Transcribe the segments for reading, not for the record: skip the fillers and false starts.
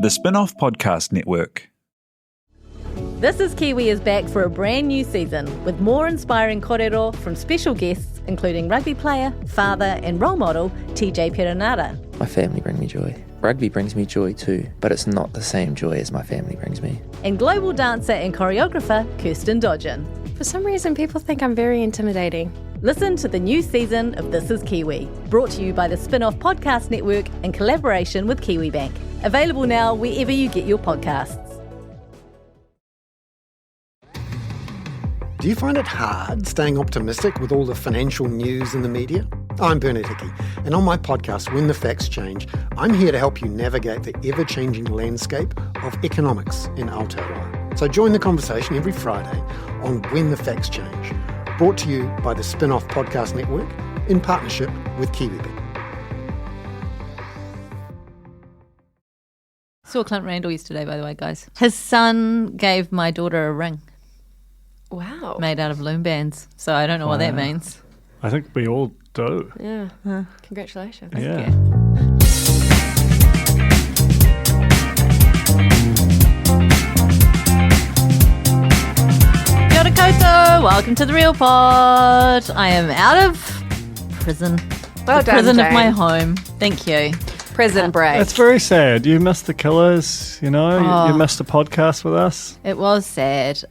The Spin-off Podcast Network. This is Kiwi is back for a brand new season with more inspiring kōrero from special guests including rugby player, father and role model TJ Perenara. My family bring me joy. Rugby brings me joy too, but it's not the same joy as my family brings me. And global dancer and choreographer Kirsten Dodgen. For some reason, people think I'm very intimidating. Listen to the new season of This is Kiwi, brought to you by the Spin-off Podcast Network in collaboration with KiwiBank. Available now wherever you get your podcasts. Do you find it hard staying optimistic with all the financial news in the media? I'm Bernard Hickey, and on my podcast, When the Facts Change, I'm here to help you navigate the ever-changing landscape of economics in Aotearoa. So join the conversation every Friday on When the Facts Change, brought to you by the Spin-off Podcast Network in partnership with KiwiBank. Saw Clint Randall yesterday, by the way, guys. His son gave my daughter a ring. Wow. Made out of loom bands. So I don't know what that means. I think we all do. Yeah. Congratulations. Yeah. Kia ora koutou, welcome to the Real Pod. I am out of prison. Well the done, prison of Jane. my home. Thank you. Prison break. It's very sad. You missed the Killers, you know. You missed a podcast with us. It was sad.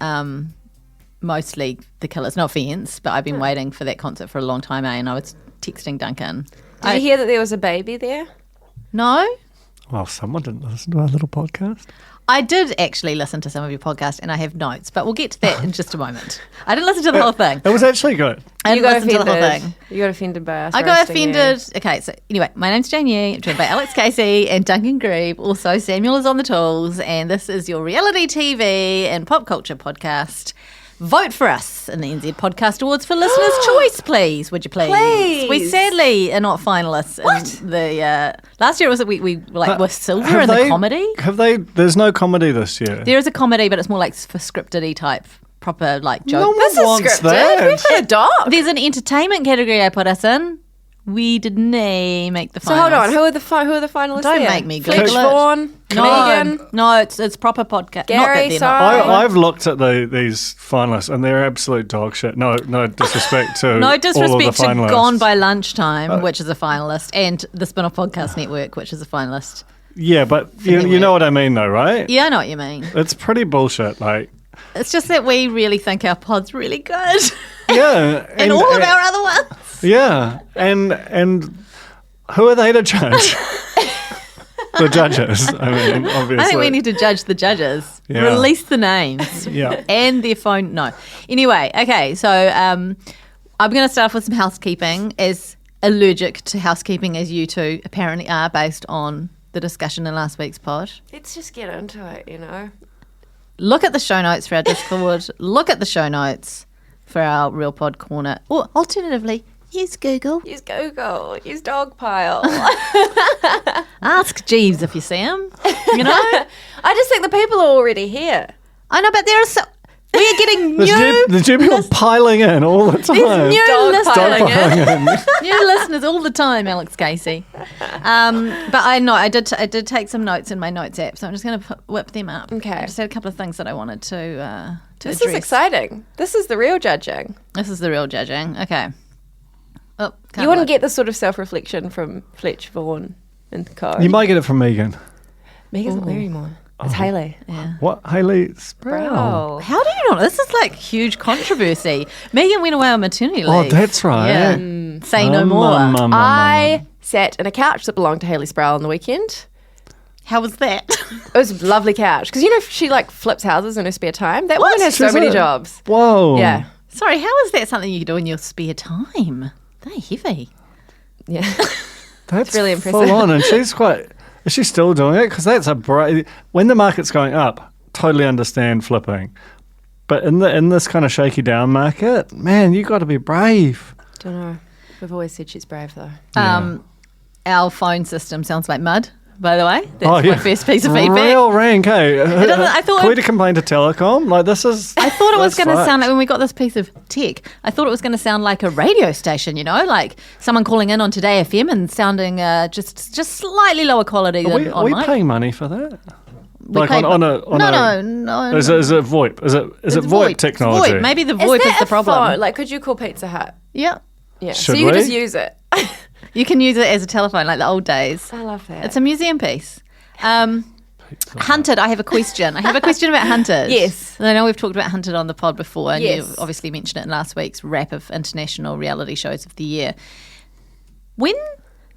Mostly the Killers, no offence, but I've been waiting for that concert for a long time, and I was texting Duncan. Did you hear that there was a baby there? No? Well, someone didn't listen to our little podcast. I did actually listen to some of your podcast, and I have notes, but we'll get to that in just a moment. I didn't listen to the whole thing. It was actually good. I You didn't got listen to the whole offended. thing. You got offended by us. I got roasting you. offended. Okay, so anyway, my name's Jane Yee. I'm joined by Alex Casey and Duncan Grieve. Also, Samuel is on the tools, and this is your reality TV and pop culture podcast. Vote for us in the NZ Podcast Awards for Listener's Choice, please. Would you please? Please. We sadly are not finalists. What? In the last year was we were silver in the comedy. Have they? There's no comedy this year. There is a comedy, but it's more like for scripted-y type, proper like joke. No one This is wants scripted. that. We've had a doc. There's an entertainment category I put us in. We didn't make the finals. So hold on. Who are the finalists? Don't there? make me Fletch Google it. Vaughan, Megan. No, it's proper podcast. Gary, not that they're sorry. not. I've looked at these finalists and they're absolute dog shit. No disrespect to No all of the disrespect to finalists. Gone by Lunchtime, which is a finalist, and the Spin-off Podcast Network, which is a finalist. Yeah, but you know what I mean though, right? Yeah, I know what you mean. It's pretty bullshit. Like, It's just that we really think our pod's really good. yeah, and all of our other ones. Yeah, and who are they to judge? The judges. I mean, obviously. I think we need to judge the judges. Yeah. Release the names. Yeah. And their phone. No. Anyway, okay. So I'm going to start off with some housekeeping. As allergic to housekeeping as you two apparently are, based on the discussion in last week's pod. Let's just get into it, you know. Look at the show notes for our Discord. Look at the show notes for our Real Pod Corner. Or alternatively, use Google. Use Google. Use Dogpile. Ask Jeeves if you see him. You know? I just think the people are already here. I know, but there are so... We are getting There's new people piling in all the time. There's new Dogpiling listeners. New listeners all the time, Alex Casey. But I know I did take some notes in my notes app, so I'm just going to whip them up. Okay. I just had a couple of things that I wanted to This address. is exciting. This is the real judging. This is the real judging. Okay. Oh, can't You wouldn't look. get this sort of self-reflection from Fletch Vaughan and co. You might get it from Megan. Megan's not there anymore. It's Hayley. Yeah. What? Hayley Sproul. Bro. How do you know? This is like huge controversy. Megan went away on maternity leave. Oh, that's right. Yeah. Say no more. I sat in a couch that belonged to Hayley Sproul on the weekend. How was that? It was a lovely couch. Because, you know, she like flips houses in her spare time. That woman has so She's many a- jobs. Whoa. Yeah. Sorry, how is that something you do in your spare time? They're heavy. Yeah. That's really impressive. full on. And she's quite... Is she still doing it? Because that's a when the market's going up, totally understand flipping. But in this kind of shaky down market, man, you got to be brave. Don't know. We've always said she's brave though. Our phone system sounds like mud by the way. That's my first piece of feedback. Real rank, hey. I thought Can we complain to Telecom? Like, this is... I thought it was that's going to sound fucked. like, when we got this piece of tech, I thought it was going to sound like a radio station, you know, like someone calling in on Today FM and sounding just slightly lower quality than Are we on mic. paying money for that? We Like paid- on a No. Is it VoIP? Is it It's VoIP technology? VoIP. Maybe the Is VoIP that is the a problem. phone? Like, could you call Pizza Hut? Yeah. Yeah. Should so you could we? just use it. You can use it as a telephone like the old days. I love that. It's a museum piece. Hunted, I have a question. I have a question about Hunted. Yes. I know we've talked about Hunted on the pod before, and Yes. you obviously mentioned it in last week's wrap of international reality shows of the year. When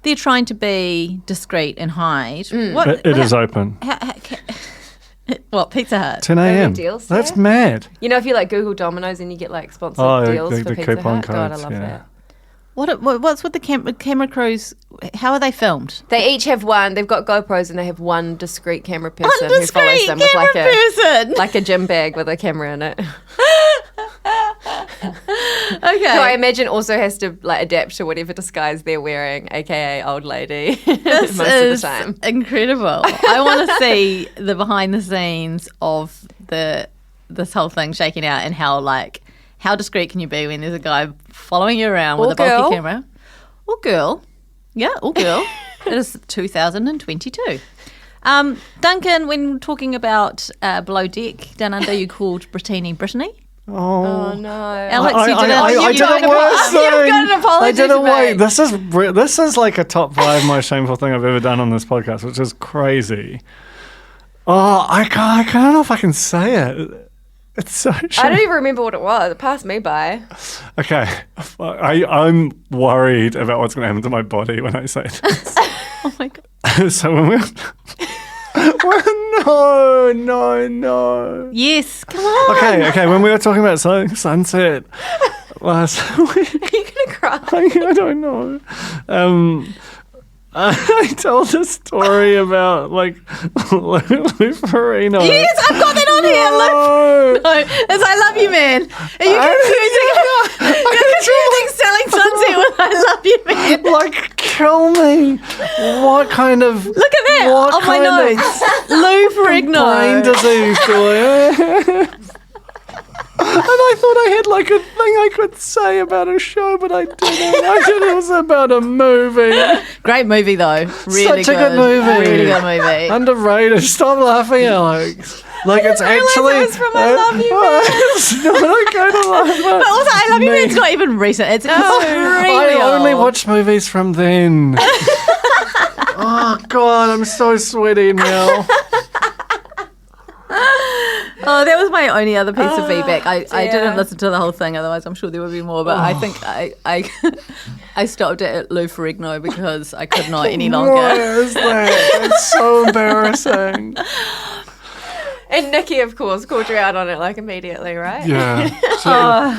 they're trying to be discreet and hide, It is open. What, Pizza Hut? 10 a.m. deals, That's yeah? mad. You know, if you like Google Domino's and you get like sponsored Oh, deals the for Pizza coupon Hut. God, I codes, love yeah. that. What's with the camera crews? How are they filmed? They each have one. They've got GoPros and they have one discreet camera person who follows Discreet them with like camera person. like a gym bag with a camera in it. Okay. Who I imagine also has to like adapt to whatever disguise they're wearing, aka old lady, This most is of the time. incredible. I want to see the behind the scenes of this whole thing shaking out, and how discreet can you be when there's a guy following you around with Or a bulky girl. camera? Or girl. Yeah, or girl. It is 2022. Duncan, when talking about Below Deck, Down Under, you called Brittany Brittany. Oh no. Alex, you did I did a worse thing. You've got an apology I did to a wait. make. This is like a top 5 most shameful thing I've ever done on this podcast, which is crazy. Oh, I don't know if I can say it. It's so I don't shameful. even remember what it was. It passed me by. Okay, I'm worried about what's going to happen to my body when I say this. Oh my God. So when no. Yes, come on. Okay. When we were talking about Sunset last week, Are you gonna cry? I don't know. I told a story about like Lou Ferrigno. Yes, I've got that on here. No. No, it's I Love You, man. Are you confusing Selling Sunset with I Love You, man? Like, kill me. What kind of Look at that what on my kind notes. Lou brain Ferrigno. disease do I have? And I thought I had like a thing I could say about a show, but I didn't. I said it was about a movie. Great movie though. Really Such a good movie. Really good movie. Underrated. Stop laughing, Alex. Like it's actually. it was from I Love You, Man. It's not okay to laugh. But also, I Love You, man. It's not even recent. It's I only watch movies from then. Oh God, I'm so sweaty now. Oh, that was my only other piece of feedback. I dear. didn't listen to the whole thing, otherwise I'm sure there would be more. But I think I stopped at Lou Ferrigno because I could not any What longer. is that? That's so embarrassing. And Nikki, of course, called you out on it like immediately, right? Yeah.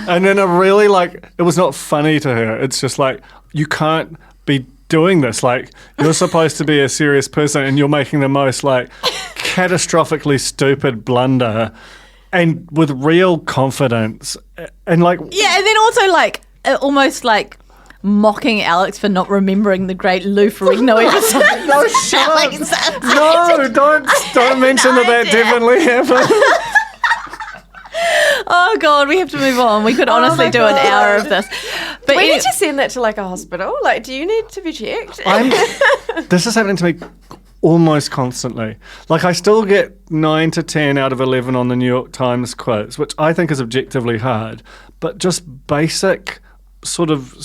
And then it was not funny to her. It's just like, you can't be doing this. Like, you're supposed to be a serious person and you're making the most like catastrophically stupid blunder and with real confidence. And like, Yeah, and then also like almost like mocking Alex for not remembering the great Lou Ferrigno episode. no, shut up. No, don't mention that definitely happened. Oh God, we have to move on. We could honestly do an hour of this. But We need to send that to like a hospital. Like, do you need to be checked? This is happening to me almost constantly. Like, I still get 9 to 10 out of 11 on the New York Times quiz, which I think is objectively hard, but just basic sort of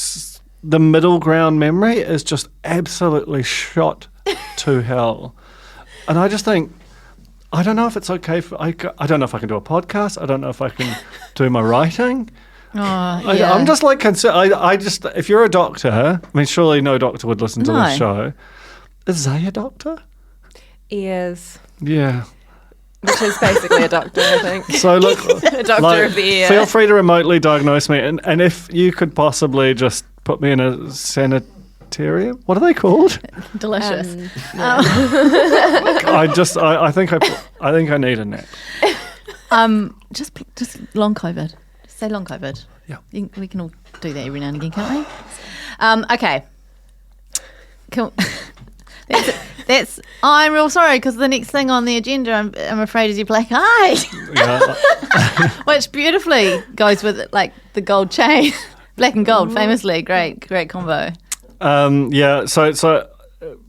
the middle ground memory is just absolutely shot to hell. And I just think, I don't know if it's okay I don't know if I can do a podcast. I don't know if I can do my writing. I'm just like concerned. I just, if you're a doctor, I mean, surely no doctor would listen to this show. Is Zay a doctor? Ears, Yeah. which is basically a doctor, I think. So look, A doctor of the ear. feel free to remotely diagnose me, and if you could possibly just put me in a sanitarium. What are they called? delicious. I think I need a nap. Just long COVID. Just say long COVID. Yeah. We can all do that every now and again, can't we? Okay. I'm real sorry because the next thing on the agenda, I'm afraid, is your black eye, Yeah. which beautifully goes with like the gold chain, black and gold, famously great combo. So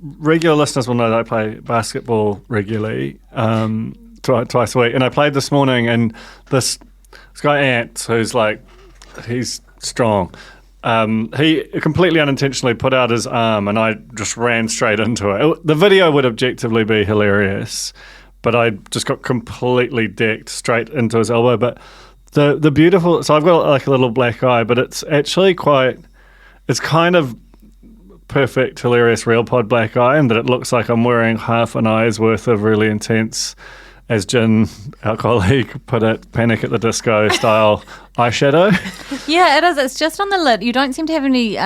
regular listeners will know that I play basketball regularly, twice a week, and I played this morning, and this guy Ant, he's strong. He completely unintentionally put out his arm, and I just ran straight into it. The video would objectively be hilarious, but I just got completely decked straight into his elbow. But the beautiful, so I've got like a little black eye, but it's actually it's kind of perfect, hilarious real pod black eye, and that it looks like I'm wearing half an eye's worth of really intense, as Jen, our colleague, put it, Panic at the Disco style eyeshadow. Yeah, it is. It's just on the lid. You don't seem to have any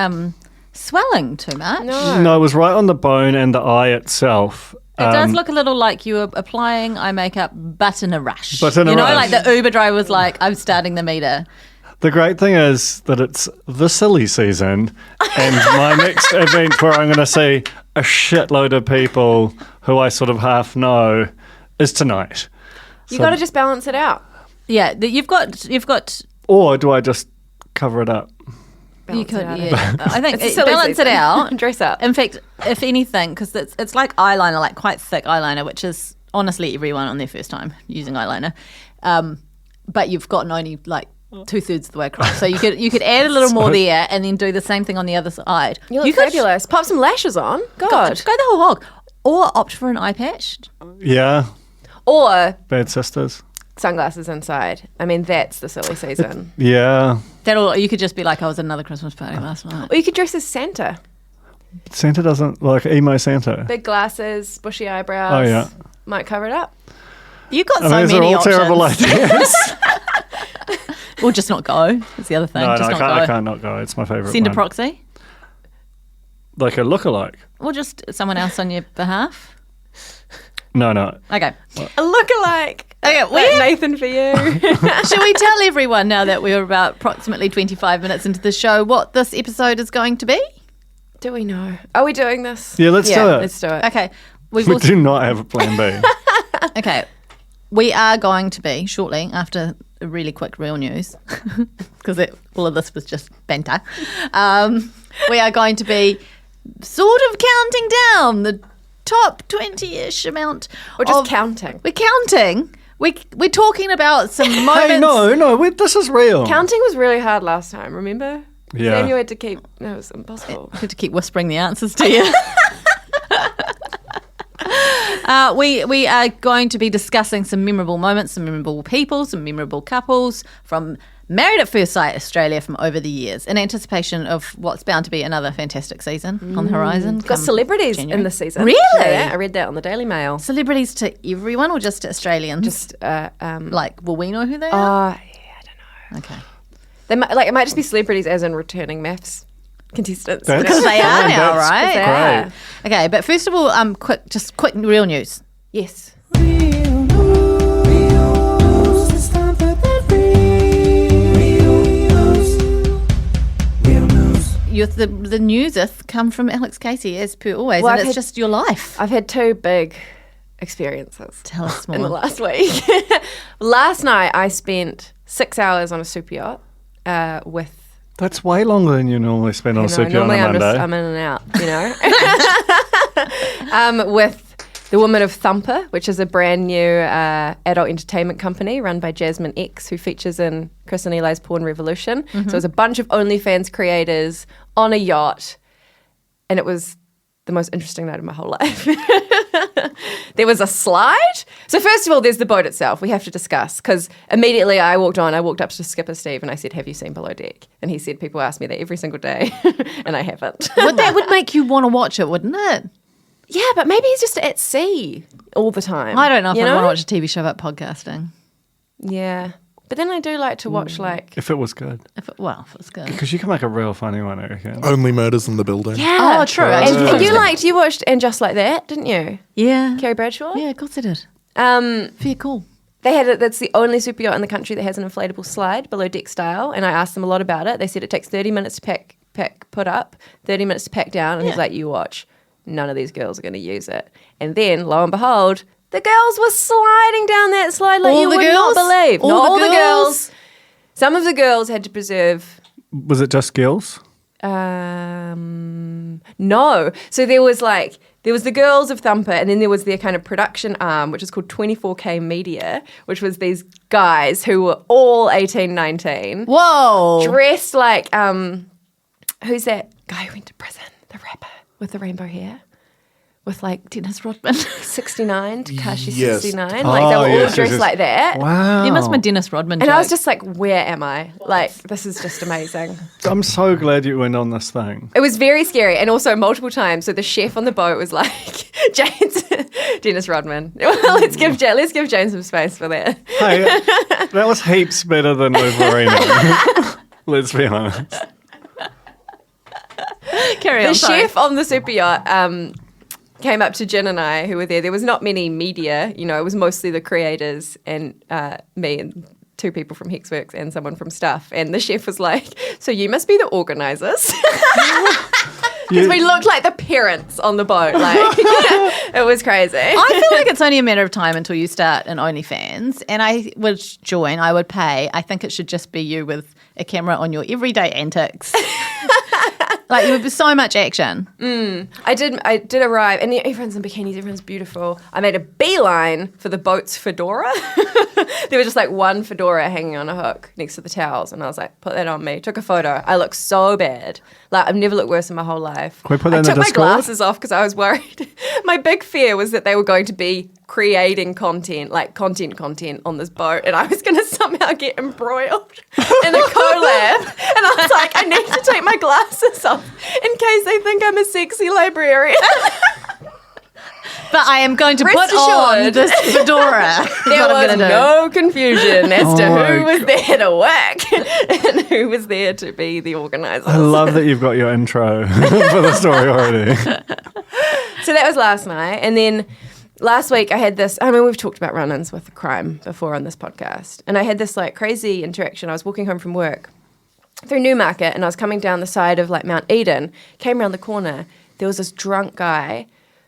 swelling too much. No, it was right on the bone and the eye itself. It does look a little like you were applying eye makeup, but in a rush. But in a rush. Like the Uber driver was like, I'm starting the meter. The great thing is that it's the silly season, and my next event where I'm going to see a shitload of people who I sort of half know is tonight. You got to just balance it out. Yeah, you've got. Or do I just cover it up? You Balance could, it out. yeah. I think It's a silly balance it season. out. Dress up. In fact, if anything, because it's like eyeliner, like quite thick eyeliner, which is honestly everyone on their first time using eyeliner. But you've gotten only like 2/3 of the way across, so you could add a little more there, and then do the same thing on the other side. You look fabulous. Pop some lashes on. God. Go the whole hog, or opt for an eye patch. Yeah. Or Bad sisters. sunglasses inside. I mean, that's the silly season. Yeah. You could just be like, I was at another Christmas party last night. Or you could dress as Santa. Santa doesn't like emo Santa. Big glasses, bushy eyebrows. Oh, yeah. Might cover it up. You've got I so mean, these are many all options. terrible ideas. Or just not go. That's the other thing. No, just I not can't, go. I can't not go. It's my favourite Send a one. proxy, Like a lookalike. or just someone else on your behalf. No. Okay. A lookalike. Okay, Like Nathan for you. Shall we tell everyone now that we're about approximately 25 minutes into the show what this episode is going to be? Do we know? Are we doing this? Yeah, let's do it. Let's do it. Okay. We've We also, do not have a plan B. okay. We are going to be shortly after a really quick real news because all of this was just banter. We are going to be sort of counting down the top 20-ish amount. We're just counting. We're counting. We're talking about some moments. Hey, no, this is real. Counting was really hard last time, remember? Yeah. Samuel had to keep... No, it was impossible. I had to keep whispering the answers to you. We are going to be discussing some memorable moments, some memorable people, some memorable couples from Married at First Sight Australia from over the years in anticipation of what's bound to be another fantastic season on the horizon. Got come celebrities January. in the season. Really? Yeah, I read that on the Daily Mail. Celebrities to everyone or just to Australians? Just, like, will we know who they oh, are? yeah, I don't know. Okay. They might, it might just be celebrities as in returning MAFS contestants. That's Because they are now, That's right? They are. Okay, but first of all, quick real news. Yes. The newseth come from Alex Casey, as per always, Well, and I've it's had- just your life. I've had two big experiences Tell us in the more. last week. Last night, I spent 6 hours on a super yacht with... That's way longer than you normally spend on a super on a normally Monday. I'm in and out, you know. With the Women of Thumper, which is a brand new adult entertainment company run by Jasmine X, who features in Chris and Eli's Porn Revolution. Mm-hmm. So it was a bunch of OnlyFans creators on a yacht, and it was the most interesting night of my whole life. There was a slide. So first of all, there's the boat itself. We have to discuss, because immediately I walked up to Skipper Steve and I said, have you seen Below Deck? And he said, people ask me that every single day, and I haven't. That would make you want to watch it, wouldn't it? Yeah, but maybe he's just at sea all the time. I don't know if you I want to watch a TV show about podcasting. Yeah. But then I do like to watch, like... If it was good. If it's good. Because you can make a real funny one, I reckon. Only Murders in the Building. Yeah. Oh, true. And you watched And Just Like That, didn't you? Yeah. Carrie Bradshaw? Yeah, of course I did. Fair cool. They had it. That's the only super yacht in the country that has an inflatable slide, below deck style. And I asked them a lot about it. They said it takes 30 minutes to put up, 30 minutes to pack down. And he's like, you watch. none of these girls are going to use it. And then, lo and behold, the girls were sliding down that slide like you would not believe. Not all the girls. Some of the girls had to preserve. Was it just girls? No. So there was the girls of Thumper, and then there was their kind of production arm, which is called 24K Media, which was these guys who were all 18, 19. Whoa. Dressed like, who's that guy who went to prison? The rapper with the rainbow hair? With like Dennis Rodman. 69, Tekashi Yes. 69. Like they were all dressed like that. Wow. There must be a Dennis Rodman And joke. I was just like, where am I? Like, this is just amazing. I'm so glad you went on this thing. It was very scary, and also multiple times. So the chef on the boat was like, Dennis Rodman. let's give Jane some space for that. Hey, that was heaps better than Wolverine. Let's be honest. Carry The on, sorry. chef on the super yacht came up to Jen and I, who were there. There was not many media, it was mostly the creators and me and two people from Hexworks and someone from Stuff. And the chef was like, so you must be the organisers. Because we looked like the parents on the boat. Like, it was crazy. I feel like it's only a matter of time until you start an OnlyFans, and I would join. I would pay. I think it should just be you with a camera on your everyday antics. Like, it would be so much action. I did arrive, and everyone's in bikinis, everyone's beautiful. I made a beeline for the boat's fedora. There was just like one fedora hanging on a hook next to the towels, and I was like, put that on me. Took a photo. I looked so bad. Like, I've never looked worse in my whole life. Can we put that I in the took my Discord? glasses off because I was worried. My big fear was that they were going to be creating content, like content on this boat, and I was going to somehow get embroiled in a collab. And I was like, I need to take my glasses off in case they think I'm a sexy librarian. But I am going to Rest put on assured. this fedora. There was no confusion as to Oh my who was there to work and who was there to be the organisers. I love that you've got your intro for the story already. So that was last night. And then last week I had this, we've talked about run-ins with crime before on this podcast. And I had this like crazy interaction. I was walking home from work through Newmarket, and I was coming down the side of like Mount Eden, came around the corner. There was this drunk guy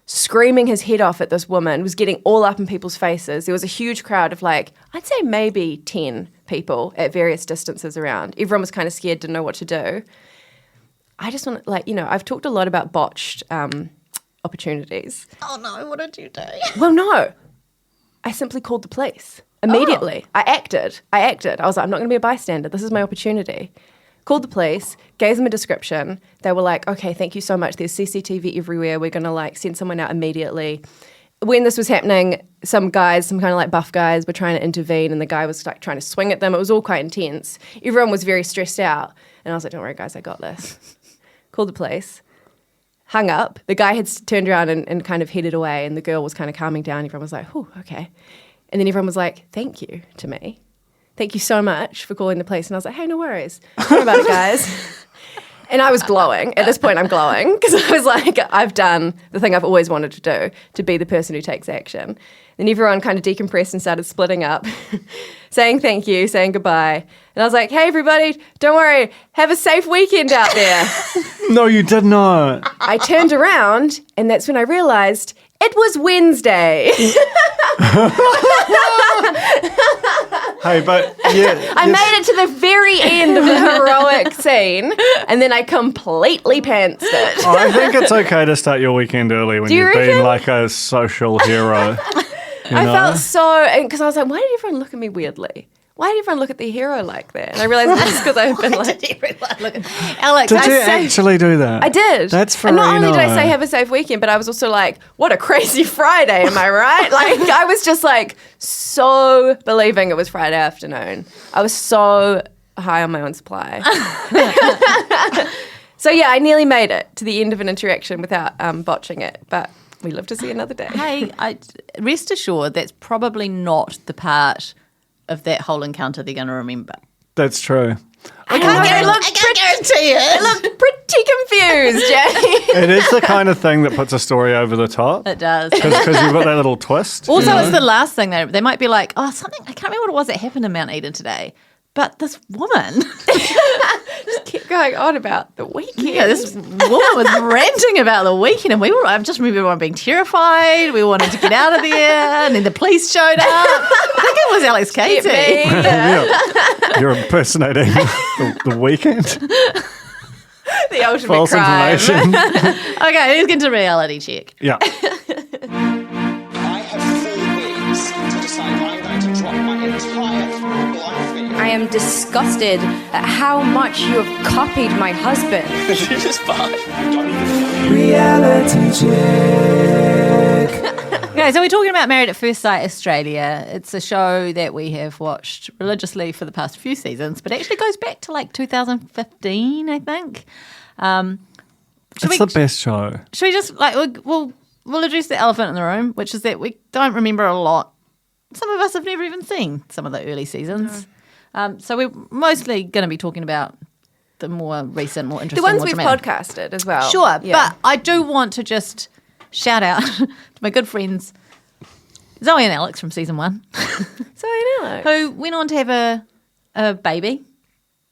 screaming his head off at this woman, was getting all up in people's faces. There was a huge crowd of like, I'd say maybe 10 people at various distances around. Everyone was kind of scared, didn't know what to do. I just want to, I've talked a lot about botched opportunities. Oh no, what did you do? Well, no. I simply called the police immediately. I acted. I was like, I'm not going to be a bystander. This is my opportunity. Called the police, gave them a description. They were like, okay, thank you so much. There's CCTV everywhere. We're going to like send someone out immediately. When this was happening, some kind of like buff guys were trying to intervene, and the guy was like trying to swing at them. It was all quite intense. Everyone was very stressed out. And I was like, don't worry, guys, I got this. Called the police. Hung up. The guy had turned around and kind of headed away, and the girl was kind of calming down. Everyone was like, oh, okay. And then everyone was like, thank you to me. Thank you so much for calling the police. And I was like, hey, no worries. Sorry about it, guys. And I was glowing. At this point, I'm glowing because I was like, I've done the thing I've always wanted to do, to be the person who takes action. Then everyone kind of decompressed and started splitting up, saying thank you, saying goodbye. And I was like, hey, everybody, don't worry. Have a safe weekend out there. No, you did not. I turned around, and that's when I realized it was Wednesday. Hey, but yeah. I made it to the very end of the heroic scene, and then I completely pantsed it. I think it's okay to start your weekend early when Do you you've been reckon? like a social hero. I felt so, because I was like, why did everyone look at me weirdly? Why did everyone look at the hero like that? And I realized it's because I've been like, Alex, Did you actually do that? I did. That's for And not only did I say have a safe weekend, but I was also like, what a crazy Friday, am I right? Like, I was just like so believing it was Friday afternoon. I was so high on my own supply. So yeah, I nearly made it to the end of an interaction without botching it, but we live to see another day. hey, rest assured that's probably not the part of that whole encounter they're going to remember. That's true. I can't guarantee it. I looked pretty confused, Jay. It is the kind of thing that puts a story over the top. It does. Because you've got that little twist. Also, it's the last thing they might be like, oh, something, I can't remember what it was that happened in Mount Eden today. But this woman, Just kept going on about the weekend. Yeah, this woman was ranting about the weekend, and I just remember everyone being terrified. We wanted to get out of there, and then the police showed up. I think it was Alex Casey. Yeah. You're impersonating the weekend. The ultimate False crime. information. Okay, let's get into reality check. Yeah. I have 4 weeks to decide I'm going to drop my entire life in. I am disgusted at how much you have copied my husband. This is fine. I don't even Okay, so we're talking about Married at First Sight Australia. It's a show that we have watched religiously for the past few seasons, but actually goes back to like 2015, I think. It's the best show. Should we just we'll address the elephant in the room, which is that we don't remember a lot. Some of us have never even seen some of the early seasons. So we're mostly going to be talking about the more recent, more interesting, The ones more we've dramatic. podcasted as well. Sure, Yeah. but I do want to just shout out to my good friends Zoe and Alex from season 1, So I know. who went on to have a baby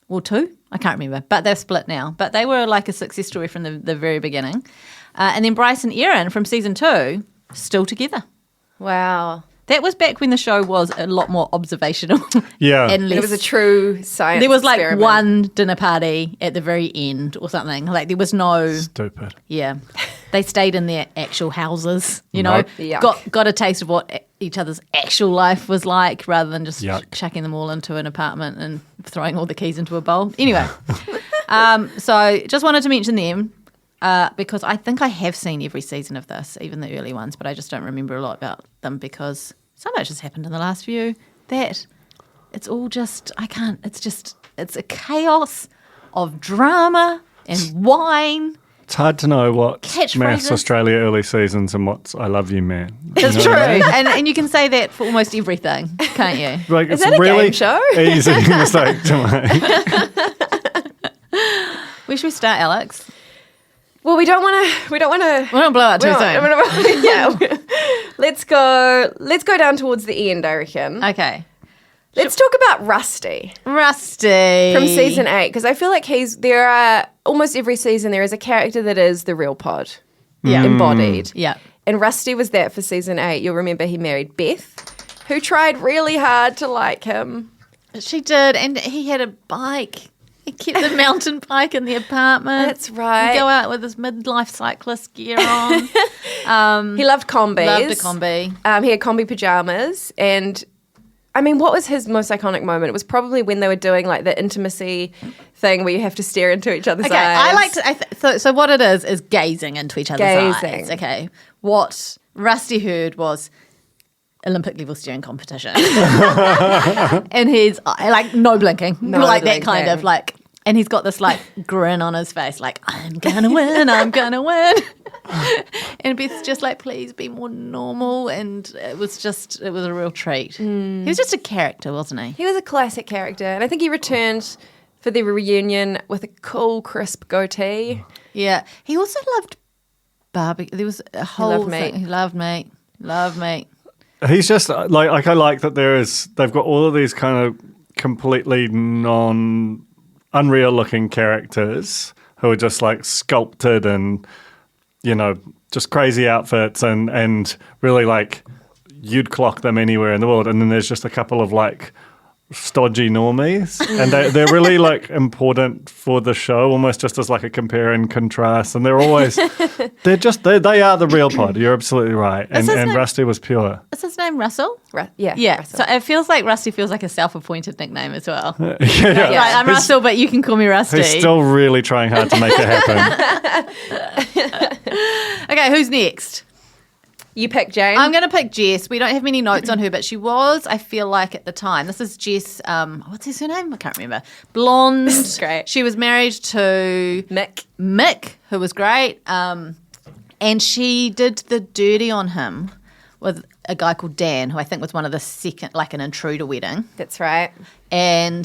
or 2. I can't remember, but they're split now. But they were like a success story from the very beginning. And then Bryce and Erin from season 2, still together. Wow. That was back when the show was a lot more observational. Yeah. and less. It was a true science There was like experiment. one dinner party at the very end or something. Like there was no. Stupid. Yeah, they stayed in their actual houses. You know, Nope. Yuck. got a taste of what each other's actual life was like, rather than just Yuck. chucking them all into an apartment and throwing all the keys into a bowl. Anyway, so just wanted to mention them. Because I think I have seen every season of this, even the early ones, but I just don't remember a lot about them because so much has happened in the last few that it's all just, it's a chaos of drama and wine. It's hard to know what's Catchphrases. MAFS Australia early seasons and what's I Love You Man. It's You know true. what I mean? And you can say that for almost everything, can't you? Like, Is it's that a really game show? easy mistake to make. Where should we start, Alex? Well, we don't want to. We don't blow out too soon. Yeah. Let's go down towards the end, I reckon. Okay. Let's talk about Rusty Rusty. from season 8 because I feel like there are almost every season there is a character that is the real pod. Yeah. Embodied. Yeah. And Rusty was that for season 8. You'll remember he married Beth, who tried really hard to like him. She did, and he had a bike. He kept the mountain bike in the apartment. That's right. He'd go out with his midlife cyclist gear on. He loved combis. Loved a combi. He had combi pajamas. And I mean, what was his most iconic moment? It was probably when they were doing like the intimacy thing where you have to stare into each other's Okay, eyes. I like to. So what it is gazing into each other's Gazing. eyes. Okay, what Rusty heard was Olympic level steering competition, and he's like no blinking, No like that kind blinking. of like, and he's got this like grin on his face, like I'm gonna win, I'm gonna win. And Beth's just like, please be more normal, and it was a real treat. He was just a character, wasn't he? He was a classic character. And I think he returned for the reunion with a cool, crisp goatee. Yeah, he also loved barbecue. There was a whole loved thing. meat. He loved meat. Loved meat. He's just like I like that they've got all of these kind of completely unreal looking characters who are just like sculpted and, you know, just crazy outfits and really like you'd clock them anywhere in the world. And then there's just a couple of like stodgy normies, and they're really like important for the show, almost just as like a compare and contrast. And they're always they are the real pod. You're absolutely right. And his name? Rusty was pure. Is his name Russell? Yeah. Yeah. Russell. So it feels like Rusty feels like a self-appointed nickname as well. Yeah. Like, I'm Russell, but you can call me Rusty. He's still really trying hard to make it happen. Okay, who's next? You pick Jane. I'm going to pick Jess. We don't have many notes on her, but she was, I feel like at the time, this is Jess, what's his surname? I can't remember. Blonde. Great. She was married to Mick, who was great. And she did the dirty on him with a guy called Dan, who I think was one of the second, like an intruder wedding. That's right. And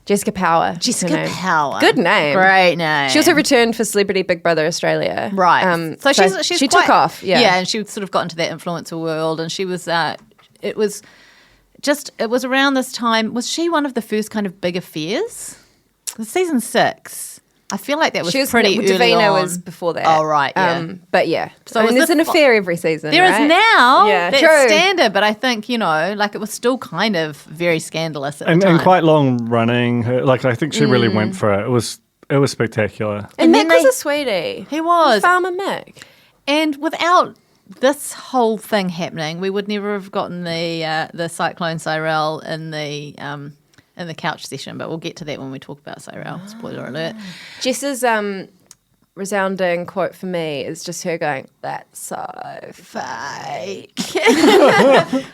Jessika Power. Jessika Power. Good name. Great name. She also returned for Celebrity Big Brother Australia. Right. So she's she quite, took off. Yeah. Yeah, and she sort of got into that influencer world, and she was. It was around this time. Was she one of the first kind of big affairs? Season 6. I feel like that was pretty early Davina on. was before that. Oh, right, yeah. But yeah. So So was there's this an affair every season, There is right? now. Yeah, That's true. standard, but I think, like it was still kind of very scandalous at the And time. quite long running. Like I think she really went for it. It was spectacular. And then Mick was they- a sweetie. He was. Farmer Mick. And without this whole thing happening, we would never have gotten the Cyclone Cyrell in the couch session, but we'll get to that when we talk about Cyrell. Spoiler alert. Jess's resounding quote for me is just her going, "That's so fake."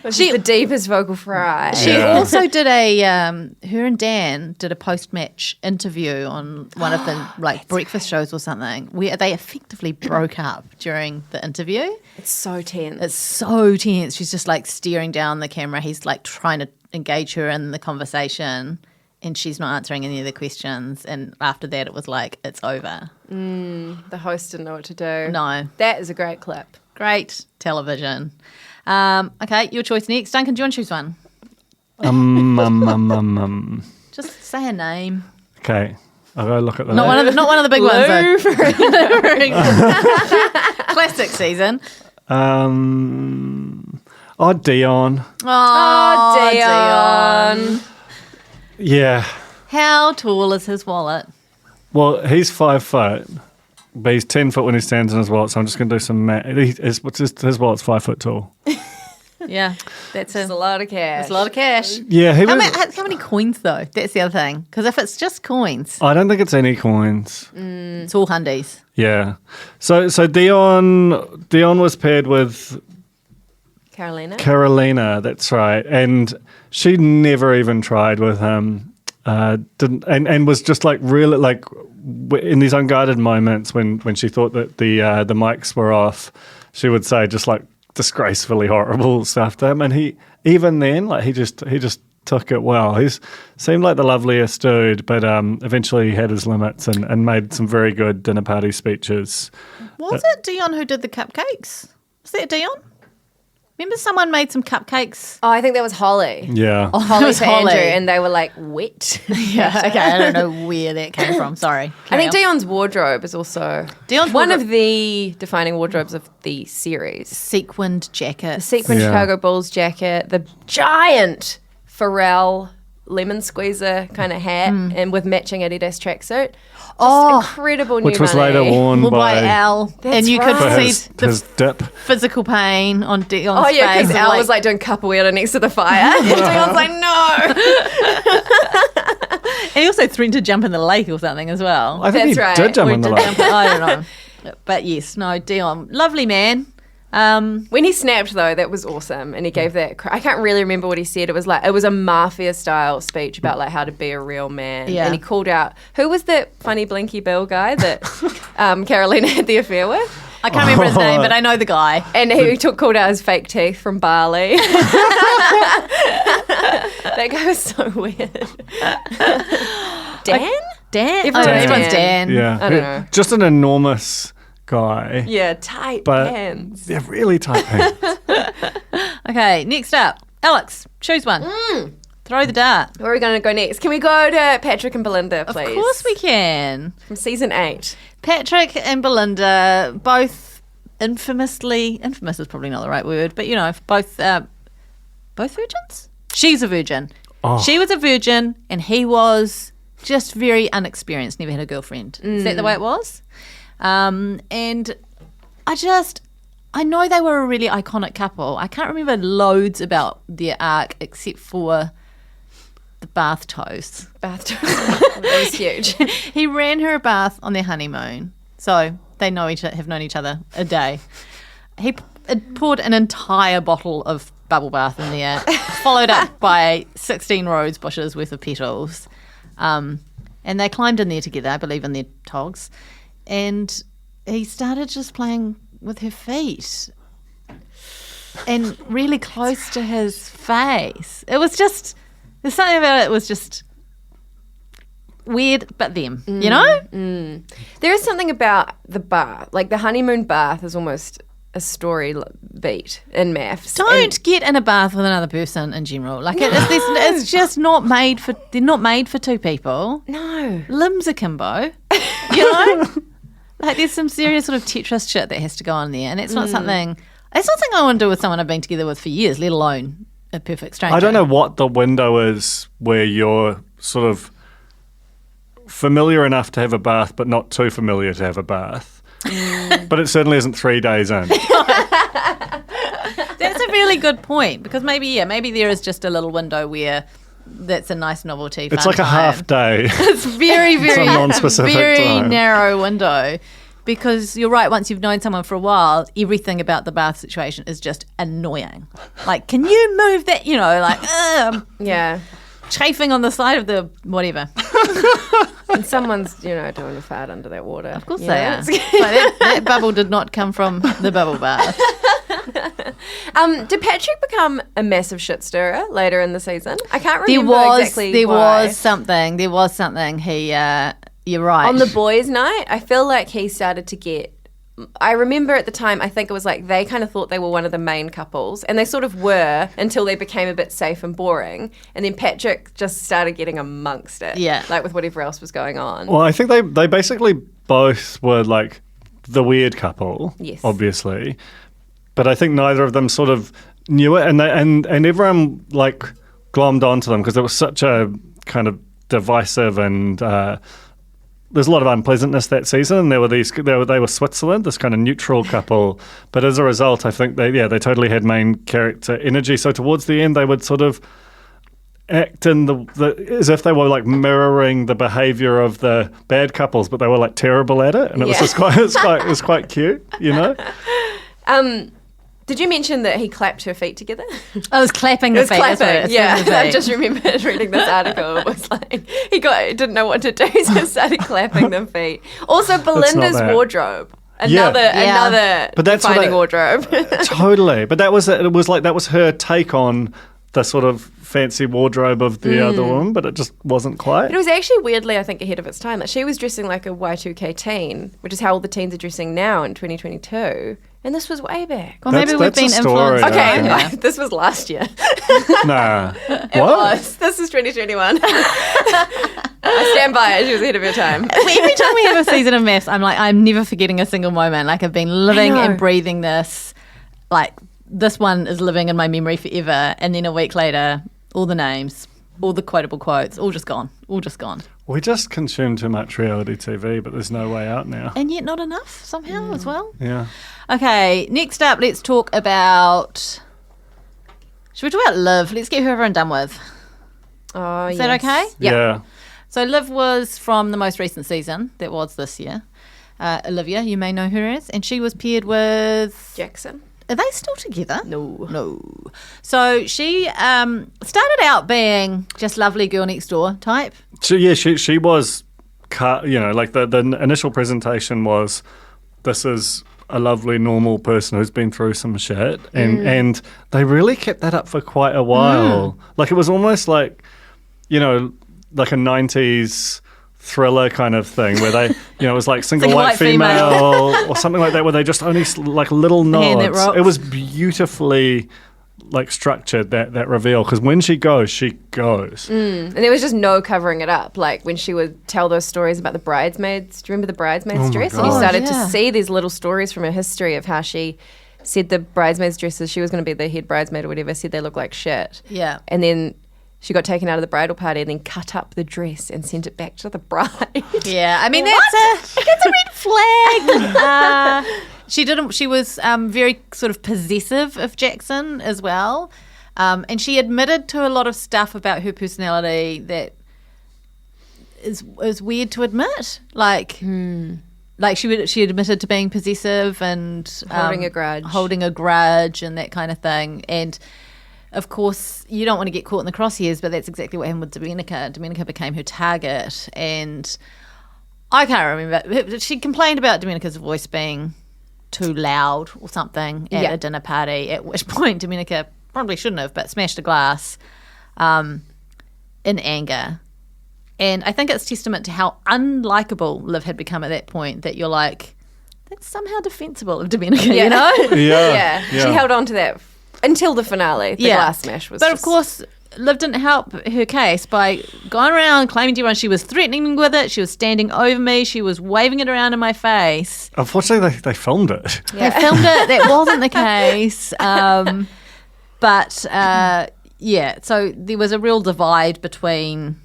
Which is the deepest vocal fry. She Yeah. also did her and Dan did a post-match interview on one of the breakfast shows or something where they effectively broke up during the interview. It's so tense. It's so tense. She's just like staring down the camera. He's like trying to engage her in the conversation and she's not answering any of the questions. And after that, it was like, it's over. The host didn't know what to do. No. That is a great clip. Great television. Okay, your choice next. Duncan, do you want to choose one? Just say a name. Okay, I'll go look at the Not one of the big ones. Though. Classic season. Dion. Oh, Dion. Yeah. How tall is his wallet? Well, he's 5 foot, but he's 10 foot when he stands in his wallet. So I'm just going to do some math. His wallet's 5 foot tall. Yeah, that's It's a lot of cash. That's a lot of cash. Yeah, he How was. many coins though? That's the other thing. Because if it's just coins, I don't think it's any coins. it's all hundies. Yeah. So Dion was paired with Carolina, that's right. And she never even tried with him. And was just like really like in these unguarded moments when she thought that the mics were off, she would say just like disgracefully horrible stuff to him. And he just took it well. He seemed like the loveliest dude, but eventually he had his limits and made some very good dinner party speeches. Was it Dion who did the cupcakes? Was that Dion? Remember someone made some cupcakes? Oh, I think that was Holly. Yeah. It Holly was for Andrew, and they were like wet. Yeah, okay, I don't know where that came from. Sorry. I think Carry on. Dion's wardrobe is also Dion's one wardrobe- of the defining wardrobes of the series. Sequined jacket. The sequin Yeah. Chicago Bulls jacket, the giant Pharrell lemon squeezer kind of hat, and with matching Adidas tracksuit. Just incredible new Which was money. later worn Well, by by Al. And you for could see his the dip. physical pain on Dion's Oh yeah, face. because of, Al was like doing capoeira next to the fire. And Dion's like, no. and he also threatened to jump in the lake or something as well. I think That's he right. did jump Or in the did lake. jump in- I don't know. But yes, no, Dion. Lovely man. When he snapped though, that was awesome, and he gave that. I can't really remember what he said. It was a mafia style speech about like how to be a real man. Yeah. And he called out who was that funny Blinky Bill guy that Carolina had the affair with, I can't remember his name, but I know the guy. and he called out his fake teeth from Bali. That guy was so weird. Dan? Dan? Everyone's Dan. Yeah. I don't know. Just an enormous guy. Yeah, tight But pants. yeah, really tight pants. Okay, next up. Alex, choose one. Throw the dart. Where are we going to go next? Can we go to Patrick and Belinda, please? Of course we can. From season 8. Patrick and Belinda, both infamous is probably not the right word, but both virgins? She's a virgin. Oh. She was a virgin and he was just very unexperienced, never had a girlfriend. Is that the way it was? And I know they were a really iconic couple. I can't remember loads about their arc except for the bath toast. Bathtub. That was huge. He ran her a bath on their honeymoon, so they have known each other a day. He poured an entire bottle of bubble bath in there, followed up by 16 rose bushes worth of petals, and they climbed in there together, I believe, in their togs, and he started just playing with her feet and really close to his face. It was just, there's something about it was just weird, but them, you know? There is something about the bath. Like the honeymoon bath is almost a story beat in MAFS. Don't get in a bath with another person in general. Like it's just not made for. They're not made for two people. No. Limbs akimbo. You know, like there's some serious sort of Tetris shit that has to go on there, and it's not something. It's not something I want to do with someone I've been together with for years, let alone a perfect stranger. I don't know what the window is where you're sort of familiar enough to have a bath, but not too familiar to have a bath. But it certainly isn't 3 days in. That's a really good point, because maybe there is just a little window where that's a nice novelty. It's fun like a time. half day. It's very, very, Some non-specific very time. narrow window. Because you're right, once you've known someone for a while, everything about the bath situation is just annoying. Like, can you move that? You know, like, Yeah. chafing on the side of the whatever. And someone's, doing a fart under that water. Of course You they know, are. it's- Like, that bubble did not come from the bubble bath. Did Patrick become a massive shit stirrer later in the season? I can't There remember exactly why. was something. He, you're right. On the boys' night, I feel like he started to get. I remember at the time, I think it was like they kind of thought they were one of the main couples, and they sort of were until they became a bit safe and boring. And then Patrick just started getting amongst it. Yeah. Like with whatever else was going on. Well, I think they basically both were like the weird couple, Yes. obviously. But I think neither of them sort of knew it, and everyone like glommed onto them because there was such a kind of divisive and there's a lot of unpleasantness that season. And they were Switzerland, this kind of neutral couple. But as a result, I think they totally had main character energy. So towards the end, they would sort of act in the as if they were like mirroring the behaviour of the bad couples, but they were like terrible at it, and it was just it was quite cute, you know. Did you mention that he clapped her feet together? I was clapping It was the feet. That's what clapping. it Yeah, was. I just remembered reading this article. It was like he didn't know what to do, so started clapping the feet. Also, Belinda's that. wardrobe. Yeah. Another But that's what defining I- wardrobe. Totally, but that was her take on the sort of fancy wardrobe of the other woman, but it just wasn't quite. But it was actually weirdly, I think, ahead of its time. Like she was dressing like a Y2K teen, which is how all the teens are dressing now in 2022. And this was way back. Well, maybe we've That's been a story, influenced. I Okay, think. this was last year. Nah, It what? was. This is 2021. I stand by it. She was ahead of her time. Every time we have a season of MAFS, I'm like, I'm never forgetting a single moment. Like I've been living I know. and breathing this. Like this one is living in my memory forever. And then a week later, all the names, all the quotable quotes, all just gone. All just gone. We just consume too much reality TV, but there's no way out now. And yet not enough somehow as well. Yeah. Okay, next up, let's talk about. Should we talk about Liv? Let's get her over and done with. Oh, Is that okay? Yeah. So Liv was from the most recent season that was this year. Olivia, you may know who her as, and she was paired with. Jackson. Are they still together? No. So she started out being just lovely girl next door type. She was, like the initial presentation was, this is a lovely normal person who's been through some shit, and they really kept that up for quite a while. Like it was almost like, like a 90s thriller kind of thing where they, it was like single Single white white female. female or something like that, where they just only like little hand that nods. rocks. It was beautifully like structured, that reveal, because when she goes, she goes. And there was just no covering it up. Like when she would tell those stories about the bridesmaids. Do you remember the bridesmaids dress? And you God. started Yeah. to see these little stories from her history of how she said the bridesmaids dresses, she was going to be the head bridesmaid or whatever, said they look like shit. Yeah. And then she got taken out of the bridal party and then cut up the dress and sent it back to the bride. Yeah, I mean that's a red flag. She was very sort of possessive of Jackson as well, and she admitted to a lot of stuff about her personality that is weird to admit. Like she admitted to being possessive and holding a grudge, and that kind of thing. And of course, you don't want to get caught in the crosshairs, but that's exactly what happened with Domenica. Domenica became her target, and I can't remember. She complained about Domenica's voice being too loud or something at a dinner party, at which point Domenica probably shouldn't have, but smashed a glass in anger. And I think it's testament to how unlikable Liv had become at that point, that you're like, that's somehow defensible of Domenica, you know? Yeah. She held on to that until the finale. The glass smash was But of course, Liv didn't help her case by going around claiming to everyone she was threatening with it. She was standing over me. She was waving it around in my face. Unfortunately, they filmed it. They filmed it. That wasn't the case. So there was a real divide between,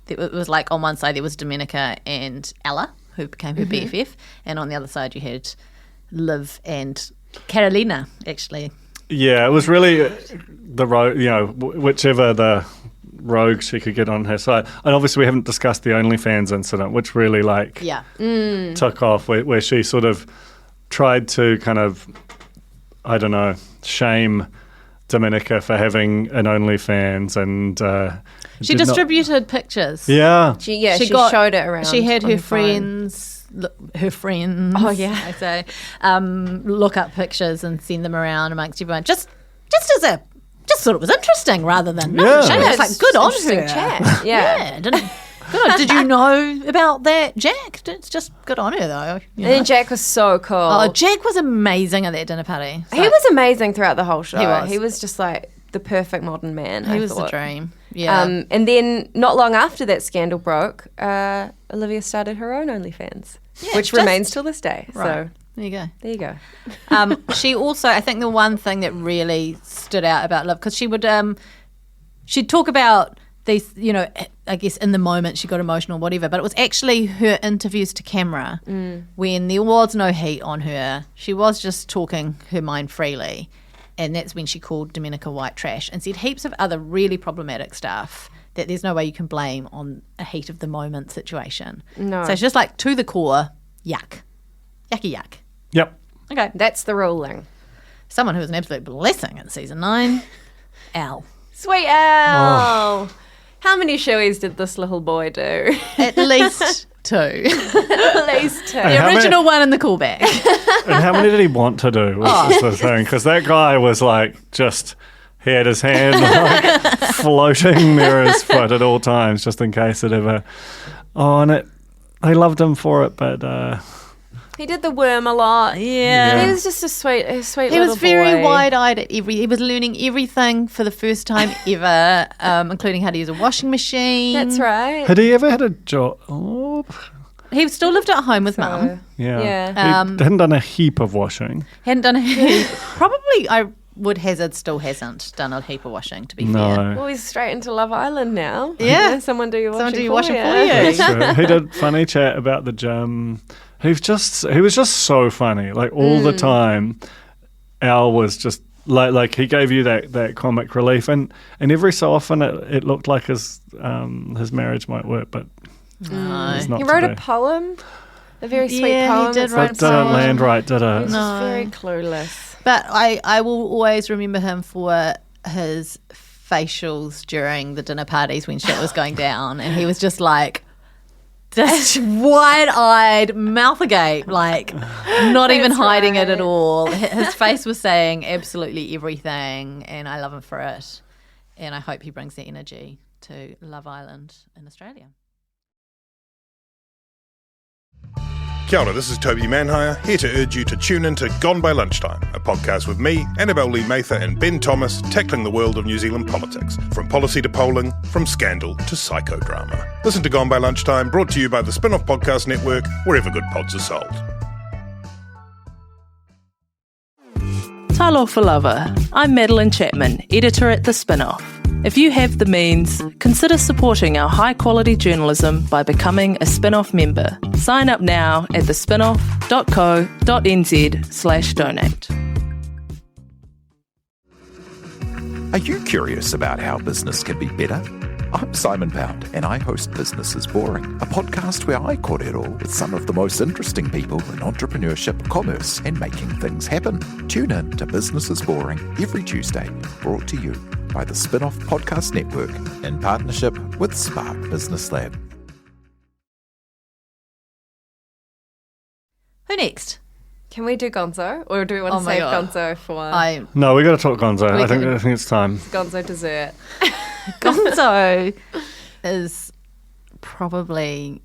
it was like on one side there was Domenica and Ella, who became her BFF, and on the other side you had Liv and Carolina, actually. Yeah, it was really the rogue, whichever the rogue she could get on her side. And obviously we haven't discussed the OnlyFans incident, which really took off, where she sort of tried to kind of, I don't know, shame Domenica for having an OnlyFans, and she distributed pictures. Yeah. She showed it around. She had on her phone. friends. Oh, yeah. I say, look up pictures and send them around amongst everyone. Just thought it was interesting rather than shame. It's like good on her. Chat. Yeah. Good. Did you know about that, Jack? It's just good on her though. And then Jack was so cool. Oh, Jack was amazing at that dinner party. He was amazing throughout the whole show. He was. He was just like the perfect modern man. He was the dream. Yeah. And then not long after that scandal broke, Olivia started her own OnlyFans, which remains till this day. Right. So there you go. there you go. She also, I think the one thing that really stood out about Liv, because she would, she'd talk about these, I guess in the moment she got emotional, whatever, but it was actually her interviews to camera when there was no heat on her. She was just talking her mind freely. And that's when she called Domenica white trash and said heaps of other really problematic stuff that there's no way you can blame on a heat of the moment situation. No. So it's just like to the core, yuck. Yucky yuck. Yep. Okay. That's the ruling. Someone who was an absolute blessing in season 9, Al. Sweet Al. How many showies did this little boy do? At least 2. At least 2. The original one and the callback. And how many did he want to do was the thing? Because that guy was like he had his hand like floating near his foot at all times, just in case it ever. Oh, and I loved him for it, but he did the worm a lot. Yeah. He was just a sweet He little boy. was very wide-eyed at he was learning everything for the first time ever, including how to use a washing machine. That's right. had he ever had a job? Oh, He still lived at home with mum. yeah. Yeah. He hadn't done a heap of washing. Hadn't done a heap. Probably, I would hazard, still hasn't done a heap of washing, to be fair. No. Well, he's straight into Love Island now. Yeah. Someone do your washing washing for for you. you. That's true. He did funny chat about the gym. He was just so funny. Like all the time, Al was just like he gave you that comic relief, and every so often it looked like his marriage might work, but it's not He wrote today. a poem, a very sweet Yeah, he poem. did It's write That didn't land right, did it? He's just very clueless. But I will always remember him for his facials during the dinner parties when shit was going down, and he was just like, just wide-eyed, mouth agape, like not even hiding it at all. His face was saying absolutely everything, and I love him for it. And I hope he brings that energy to Love Island in Australia. Kia ora, this is Toby Manhire, here to urge you to tune in to Gone by Lunchtime, a podcast with me, Annabelle Lee Mather and Ben Thomas, tackling the world of New Zealand politics, from policy to polling, from scandal to psychodrama. Listen to Gone by Lunchtime, brought to you by the Spin-Off Podcast Network, wherever good pods are sold. Talo for Lover. I'm Madeline Chapman, editor at The Spin-Off. If you have the means, consider supporting our high-quality journalism by becoming a Spin-Off member. Sign up now at thespinoff.co.nz/donate. Are you curious about how business can be better? I'm Simon Pound, and I host Business is Boring, a podcast where I kōrero with some of the most interesting people in entrepreneurship, commerce, and making things happen. Tune in to Business is Boring every Tuesday, brought to you by the Spin-Off Podcast Network in partnership with Spark Business Lab. Who next? Can we do Gonzo, or do we want Oh to my save God. Gonzo for No, we got to talk Gonzo. We I think do. it's time. Gonzo dessert? Gonzo is probably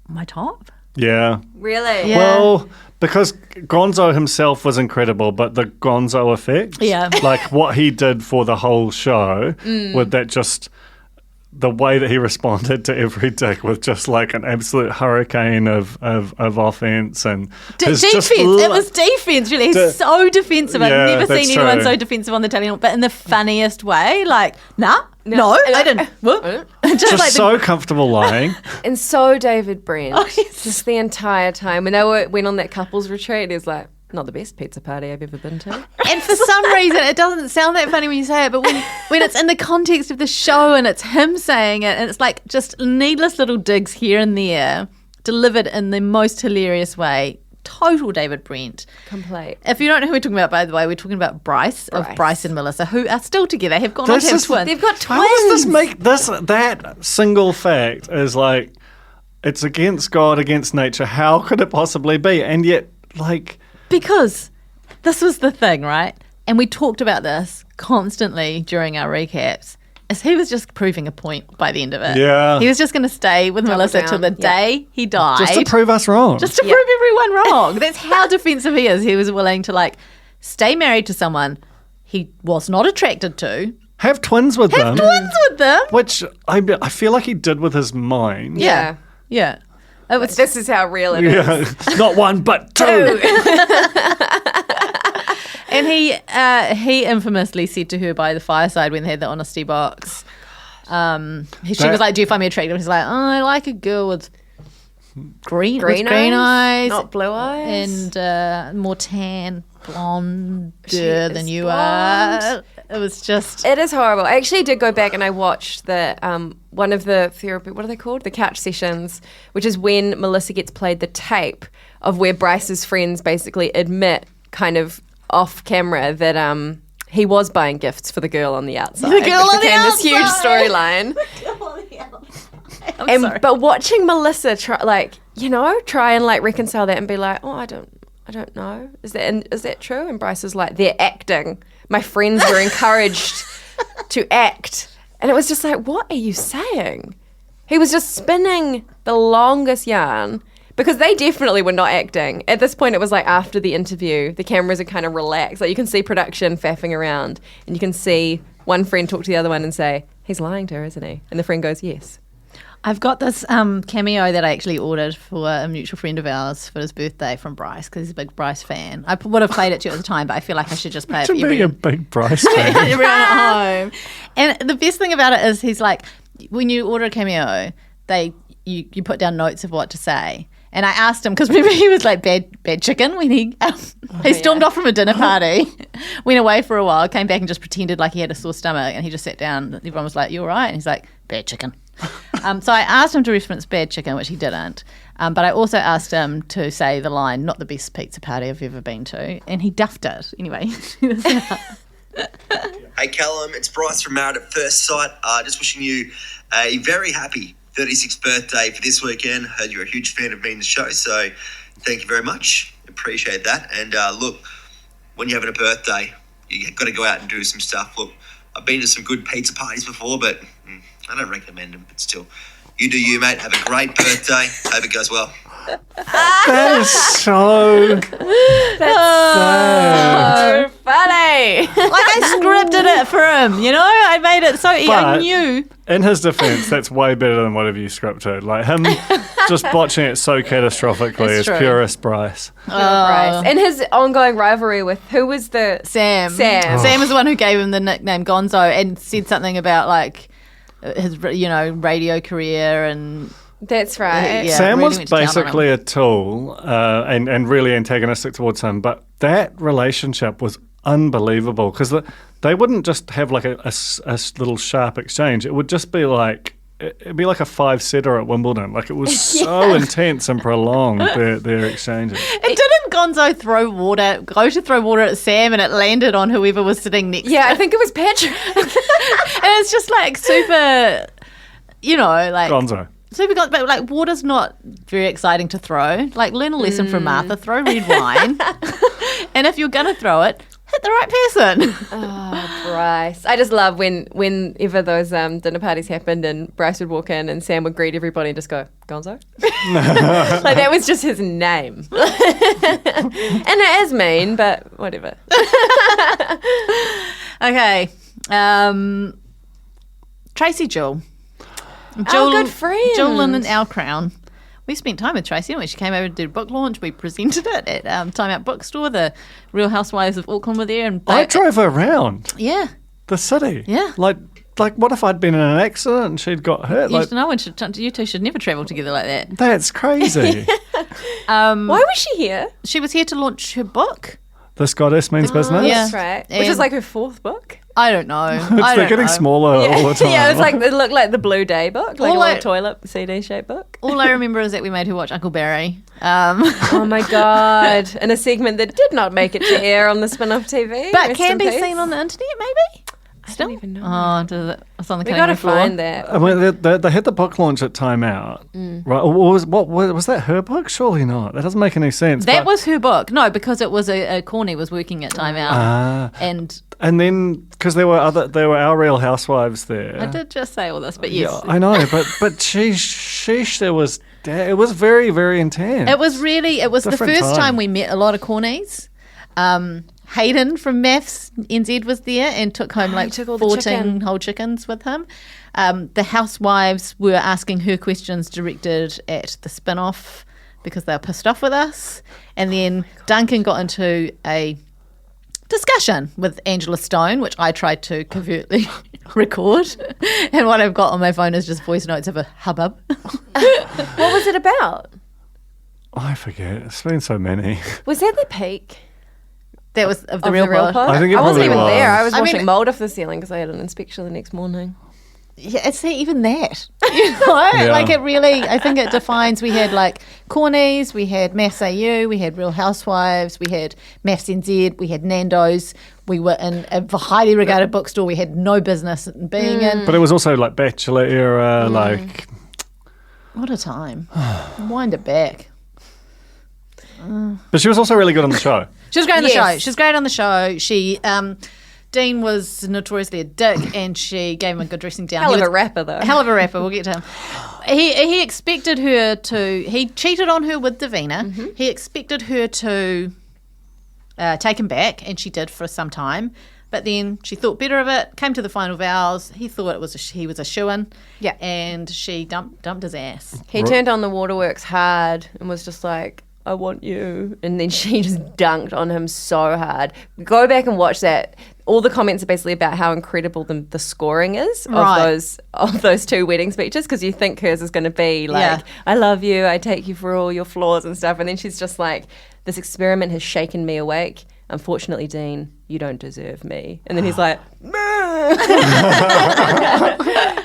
my top. Yeah. Really? Yeah. Well, because Gonzo himself was incredible, but the Gonzo effect, Yeah. like what he did for the whole show, with that just the way that he responded to every dig with just like an absolute hurricane of offense and his Defense. just It was defense, really. He's so defensive. I've Yeah, never that's seen anyone true. so defensive on the telly, but in the funniest way. Like, no, I didn't. Whoop. just like so comfortable lying. And so David Brent, Oh, yes. just the entire time. When they went on that couples retreat, he was like, not the best pizza party I've ever been to. And for some reason, it doesn't sound that funny when you say it, but when it's in the context of the show and it's him saying it, and it's like just needless little digs here and there, delivered in the most hilarious way. Total David Brent. Complete. If you don't know who we're talking about, by the way, we're talking about Bryce. Of Bryce and Melissa, who are still together, have gone on to have twins. They've got twins. How does this make that single fact is like it's against God, against nature? How could it possibly be? And yet, like. Because this was the thing, right? And we talked about this constantly during our recaps, is he was just proving a point by the end of it. Yeah. He was just going to stay with Melissa till the day he died. Just to prove us wrong. Just to prove everyone wrong. That's how defensive he is. He was willing to like stay married to someone he was not attracted to. Have twins with them. Which I feel like he did with his mind. Yeah. This is how real it is. Yeah. Not one, but two. And he infamously said to her by the fireside when they had the honesty box, she was like, do you find me attractive? He's like, oh, I like a girl with green eyes. Not blue eyes. And more tan, blonder than you are. It was just... It is horrible. I actually did go back and I watched the one of the therapy, what are they called? The couch sessions, which is when Melissa gets played the tape of where Bryce's friends basically admit kind of off camera that he was buying gifts for the girl on the outside. The girl on the outside! This huge storyline. Sorry. But watching Melissa try and like reconcile that and be like, oh, I don't know. Is that true? And Bryce is like, they're acting. My friends were encouraged to act. And it was just like, what are you saying? He was just spinning the longest yarn because they definitely were not acting. At this point, it was like after the interview, the cameras are kind of relaxed. Like you can see production faffing around and you can see one friend talk to the other one and say, he's lying to her, isn't he? And the friend goes, yes. I've got this cameo that I actually ordered for a mutual friend of ours for his birthday from Bryce because he's a big Bryce fan. I would have played it to you at the time, but I feel like I should just play it for To be a big Bryce fan. everyone at home. And the best thing about it is he's like, when you order a cameo, you put down notes of what to say. And I asked him, because remember he was like bad chicken when he stormed off from a dinner party, went away for a while, came back and just pretended like he had a sore stomach and he just sat down. Everyone was like, you all right? And he's like, bad chicken. So I asked him to reference bad chicken, which he didn't. But I also asked him to say the line, not the best pizza party I've ever been to. And he duffed it. Anyway. Hey Callum, it's Bryce from Married at First Sight. Just wishing you a very happy 36th birthday for this weekend. Heard you're a huge fan of me in the show, so thank you very much. Appreciate that. And look, when you're having a birthday, you've got to go out and do some stuff. Look, I've been to some good pizza parties before, but I don't recommend them. But still, you do you, mate. Have a great birthday. Hope it goes well. That is so... So funny. Like I scripted it for him, you know? I made it so I knew. In his defense, that's way better than whatever you scripted. Like him just botching it so catastrophically is purest Bryce. Bryce. And his ongoing rivalry with, who was the... Sam. Sam. Sam is the one who gave him the nickname Gonzo and said something about like his, radio career and... That's right. Yeah, Sam really was went to town on basically a tool and really antagonistic towards him, but that relationship was unbelievable because they wouldn't just have like a little sharp exchange. It would just be like, it'd be like a 5-setter at Wimbledon. Like it was so intense and prolonged, their exchanges. And didn't Gonzo go to throw water at Sam and it landed on whoever was sitting next to him? I think it was Patrick. And it's just like super, like... Gonzo. But like water's not very exciting to throw. Like learn a lesson from Martha. Throw red wine, and if you're gonna throw it, hit the right person. Oh, Bryce. I just love whenever those dinner parties happened and Bryce would walk in and Sam would greet everybody and just go, Gonzo? Like that was just his name. And it is mean, but whatever. Okay. Tracy Jewel. Good friend. Jewel and Our Crown. We spent time with Tracy, didn't we? She came over to do a book launch. We presented it at Time Out Bookstore. The Real Housewives of Auckland were there. And I drove her around Yeah. the city. Yeah. Like, what if I'd been in an accident and she'd got hurt? You Like, should know, you two should never travel together like that. that's crazy. Why was she here? She was here to launch her book. This Goddess Means Business. Yeah. That's right. Which is And- like her 4th book. I don't know. They're getting smaller all the time. Yeah, it looked like the Blue Day book, like All a I- little toilet CD shaped book. All I remember is that we made her watch Uncle Barry. Oh my God. In a segment that did not make it to air on the spin-off TV. But Rest can in be peace. seen on the internet, maybe? I don't even know. Oh, does it? It's on the We cutting got to room floor. find that. I mean, they had the book launch at Time Out, right? Was that her book? Surely not. That doesn't make any sense. That but- was her book. No, because it was a Corny was working at Time Out. And and then because there were our Real Housewives there. I did just say all this, but yes. Yeah, I know, but sheesh, it was very, very intense. It was the Different first time. time we met a lot of Cornies. Hayden from MAFS NZ was there and took home like took all the 14 chicken. whole chickens with him. The housewives were asking her questions directed at the spin-off because they were pissed off with us. And then Duncan got into a discussion with Angela Stone, which I tried to covertly record. And what I've got on my phone is just voice notes of a hubbub. What was it about? I forget. It's been so many. Was that the peak? That was of the Of real pod? pod. I think it I wasn't probably even was. there. I was I washing mean- mold off the ceiling because I had an inspection the next morning. Yeah, it's even that. You know? Yeah. Like it really, I think it defines, we had like Cornies, we had MAFS AU, we had Real Housewives, we had MAFS NZ, we had Nando's. We were in a highly regarded bookstore we had no business being in. But it was also like Bachelor era, like What a time. Wind it back. But she was also really good on the show. She was great on the Yes. show. She was great on the show. She, Dean was notoriously a dick and she gave him a good dressing down. Hell He of was- a rapper, though. Hell of a rapper. We'll get to him. He expected her to. He cheated on her with Davina. Mm-hmm. He expected her to take him back, and she did for some time. But then she thought better of it. Came to the final vows. He thought he was a shoo-in. Yeah. And she dumped his ass. He turned on the waterworks hard and was just like, I want you. And then she just dunked on him so hard. Go back and watch that. All the comments are basically about how incredible the scoring is Right. of those two wedding speeches, because you think hers is going to be like, Yeah. I love you, I take you for all your flaws and stuff. And then she's just like, this experiment has shaken me awake. Unfortunately, Dean, you don't deserve me. And then he's like,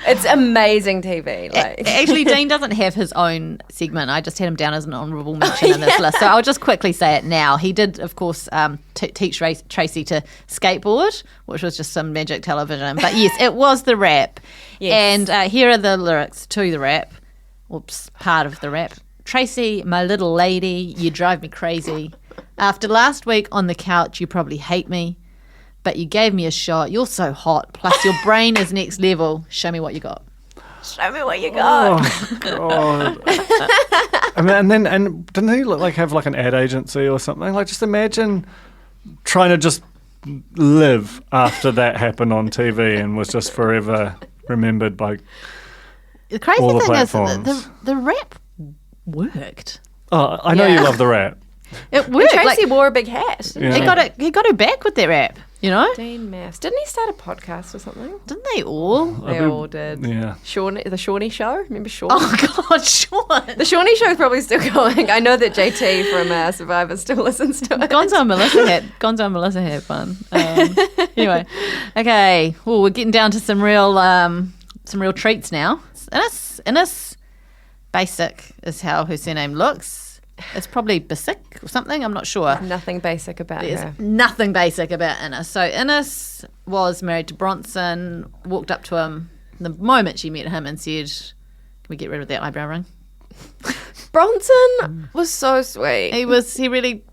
it's amazing TV. Like, Actually, Dean doesn't have his own segment. I just had him down as an honourable mention in this list. So I'll just quickly say it now. He did, of course, teach Tracy to skateboard, which was just some magic television. But yes, it was the rap. Yes. And here are the lyrics to the rap. Oops, part of the rap. Tracy, my little lady, you drive me crazy. After last week on the couch, you probably hate me. But you gave me a shot. You're so hot. Plus, your brain is next level. Show me what you got. show me what you got. Oh God! and didn't he like have like an ad agency or something? Like, just imagine trying to just live after that happened on TV and was just forever remembered by. The crazy all the thing is, platforms. the rap worked. Oh, I know Yeah. you love the rap. It worked. Tracy wore a big hat. Yeah. He got her back with that rap. You know, Dean MAFS. Didn't he start a podcast or something? didn't they all? They all did. Yeah. The Shawnee Show. Remember Shawn? Oh God, Sean. The Shawnee Show is probably still going. I know that JT from Survivor still listens to it. Gonzo and Melissa had fun. Anyway, okay. Well, we're getting down to some real treats now. Innes Basic is how her surname looks. It's probably Basic or something. I'm not sure. Nothing basic about There's her. nothing basic about Innes. So Innes was married to Bronson, walked up to him the moment she met him and said, "Can we get rid of that eyebrow ring?" Bronson was so sweet. He really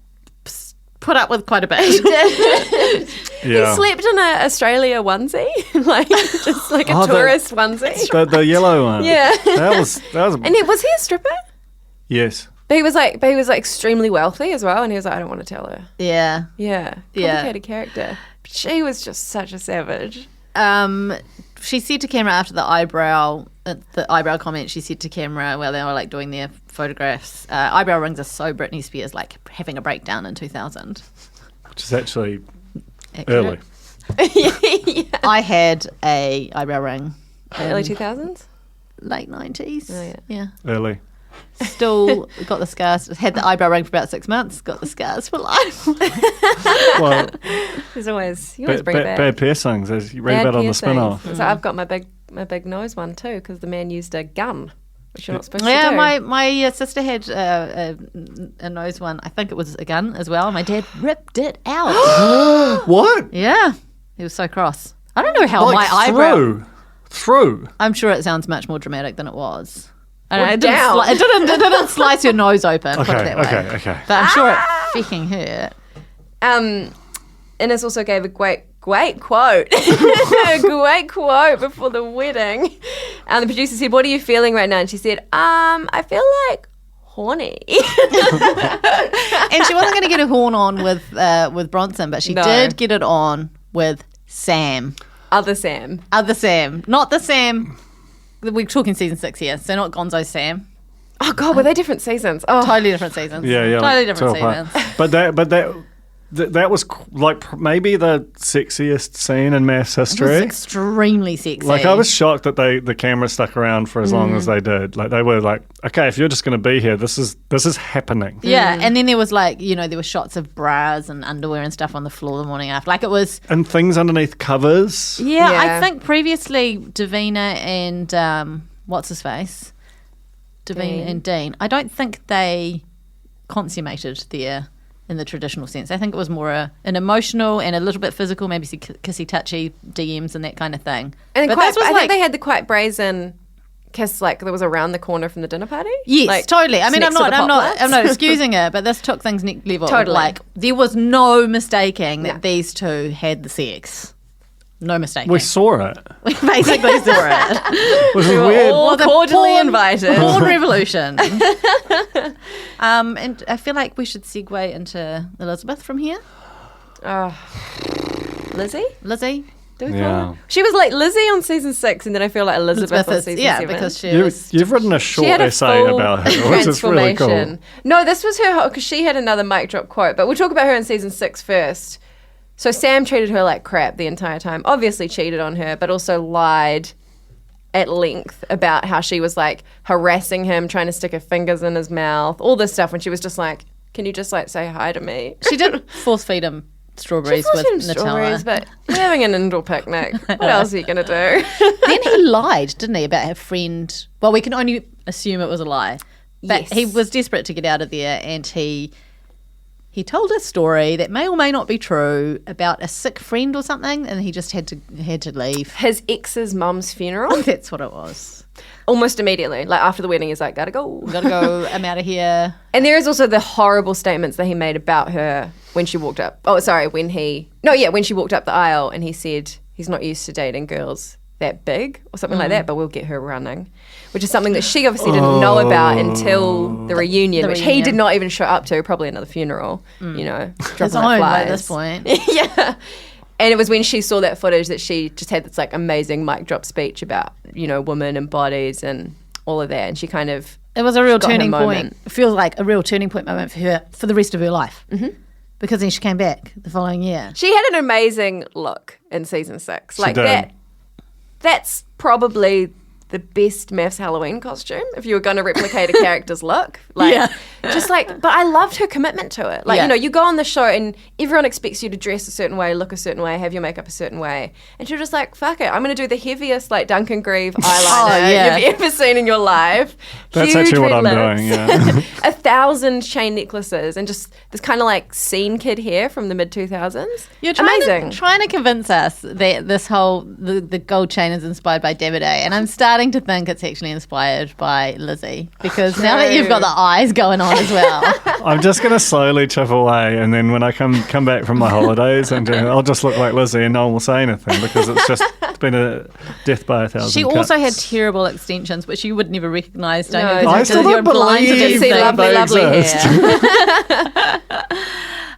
put up with quite a bit. He did. Yeah. He slept in an Australia onesie, just like a Oh, tourist onesie. The yellow one. Yeah. That was. And was he a stripper? Yes. But he was like extremely wealthy as well, and he was like, I don't want to tell her. Yeah. Yeah. Complicated character. But she was just such a savage. She said to camera after the eyebrow comment, she said to camera while they were like doing their photographs, eyebrow rings are so Britney Spears, like having a breakdown in 2000. Which is actually Accurate. early. Yeah. I had a eyebrow ring. Early 2000s? Late 90s. Oh, Yeah. Early. Still got the scars. Had the eyebrow ring for about 6 months. Got the scars for life. Well, You always bring it back. bad piercings, as you read Bad about on the piercings. spin-off. So I've got my big nose one too, because the man used a gun, which you're not supposed to Yeah, do. my sister had a nose one. I think it was a gun as well. My dad ripped it out. What? Yeah, he was so cross. I don't know how Like my eyebrow. Through. I'm sure it sounds much more dramatic than it was. I don't Or know, it down. it didn't slice your nose open. Put it Okay, that way. okay. But I'm sure it freaking hurt. Innes also gave a great quote. A great quote before the wedding. And the producer said, "What are you feeling right now?" And she said, I feel like horny. And she wasn't going to get a horn on with Bronson, but she No. did get it on with Sam. Other Sam. Other Sam. Not the Sam. We're talking season 6 here, so not Gonzo Sam. Oh God, were they different seasons? Oh, Totally different seasons. Yeah. Totally different tell apart. seasons. But that was maybe the sexiest scene in MAFS It was history. extremely sexy. Like, I was shocked that the camera stuck around for as long as they did. Like, they were like, okay, if you're just going to be here, this is happening. Yeah, and then there was there were shots of bras and underwear and stuff on the floor the morning after. Like, it was... And things underneath covers. Yeah, Yeah. I think previously Davina and what's his face? Davina Dean. and Dean. I don't think they consummated there in the traditional sense. I think it was more an emotional and a little bit physical, maybe some kissy touchy DMs and that kind of thing. and but quite, this was I like, think they had the quite brazen kiss, like that was around the corner from the dinner party. yes, Like, totally. I mean, I'm next to the not poplars. excusing it, but this took things next level. Totally. Like, there was no mistaking that No. these two had the sex. No mistaking. We saw it. We basically saw it. Which is weird. all the cordially invited. Porn revolution. And I feel like we should segue into Elizabeth from here. Lizzie? Lizzie. Do we call Yeah. her? She was like Lizzie on season 6, and then I feel like Elizabeth on is- season yeah, 7. because she You've written a short she had a essay full about her, which is really cool. transformation. No, this was her, because she had another mic drop quote, but we'll talk about her in season 6 first. So Sam treated her like crap the entire time, obviously cheated on her, but also lied at length about how she was like harassing him, trying to stick her fingers in his mouth, all this stuff, when she was just like, can you just like say hi to me? She did force feed him strawberries with Nutella. Strawberries, but you're having an indoor picnic. What else are you going to do? Then he lied, didn't he, about her friend? Well, we can only assume it was a lie. But Yes. he was desperate to get out of there, and he told a story that may or may not be true about a sick friend or something, and he just had to leave. His ex's mum's funeral, That's what it was. almost immediately, like after the wedding, he's like, gotta go. Gotta go. I'm out of here. And there is also the horrible statements that he made about her when she walked up. Oh, sorry, when she walked up the aisle, and he said he's not used to dating girls that big or something like that, but we'll get her running, which is something that she obviously didn't know about until the reunion, which he reunion. did not even show up to, probably another funeral, you know, His dropping own like by flies. this point. Yeah. And it was when she saw that footage that she just had this like amazing mic drop speech about, you know, women and bodies and all of that. And she kind of... It was a real got her turning point. moment. It feels like a real turning point moment for her for the rest of her life. Mm-hmm. Because then she came back the following year. She had an amazing look in season 6. Like did. that's probably the best MAFS Halloween costume if you were going to replicate a character's look. Like, Yeah. just like, but I loved her commitment to it. Like, Yeah. you know, you go on the show and everyone expects you to dress a certain way, look a certain way, have your makeup a certain way. And she was just like, fuck it, I'm going to do the heaviest, like, Duncan Grieve eyeliner yeah. you've ever seen in your life. That's Huge actually what red I'm lips. doing, yeah. 1,000 chain necklaces and just this kind of like scene kid hair from the mid-2000s. You're amazing. trying to convince us that this whole the gold chain is inspired by Davide, and I'm starting starting to think it's actually inspired by Lizzie, because now that you've got the eyes going on as well. I'm just going to slowly chip away, and then when I come back from my holidays, I'll just look like Lizzie and no one will say anything, because it's been a death by 1,000 She cuts. also had terrible extensions, which you would never recognise, don't you? I still don't believe that they exist.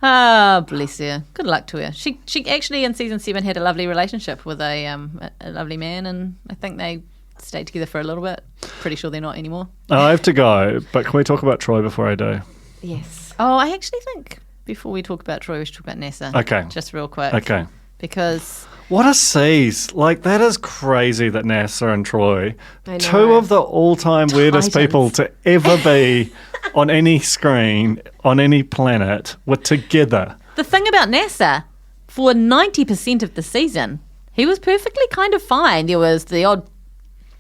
Ah, bless her. Good luck to her. She actually in season 7 had a lovely relationship with a lovely man, and I think they stayed together for a little bit. Pretty sure they're not anymore. I have to go, but can we talk about Troy before I do? Yes. Oh, I actually think before we talk about Troy, we should talk about NASA. Okay. Just real quick. Okay. Because... What a seize. Like, that is crazy that NASA and Troy, I know. two of the all-time weirdest Titans. people to ever be on any screen, on any planet, were together. The thing about NASA, for 90% of the season, he was perfectly kind of fine. There was the odd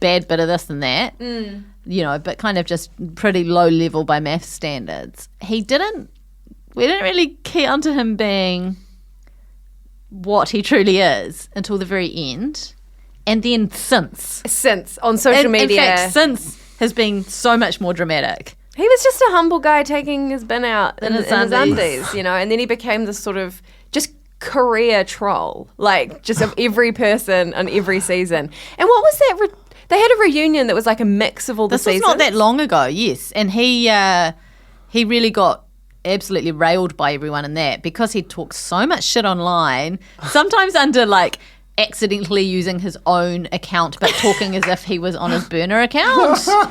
bad bit of this and that, but kind of just pretty low level by MAFS standards. We didn't really key onto him being what he truly is until the very end. And then since on social media. In fact, since has been so much more dramatic. He was just a humble guy taking his bin out in his undies. undies, and then he became this sort of just career troll, like just of every person on every season. And what was that? They had a reunion that was like a mix of all the seasons. This was not that long ago, yes. And he really got absolutely railed by everyone in that because he talked so much shit online, sometimes under like accidentally using his own account but talking as if he was on his burner account. So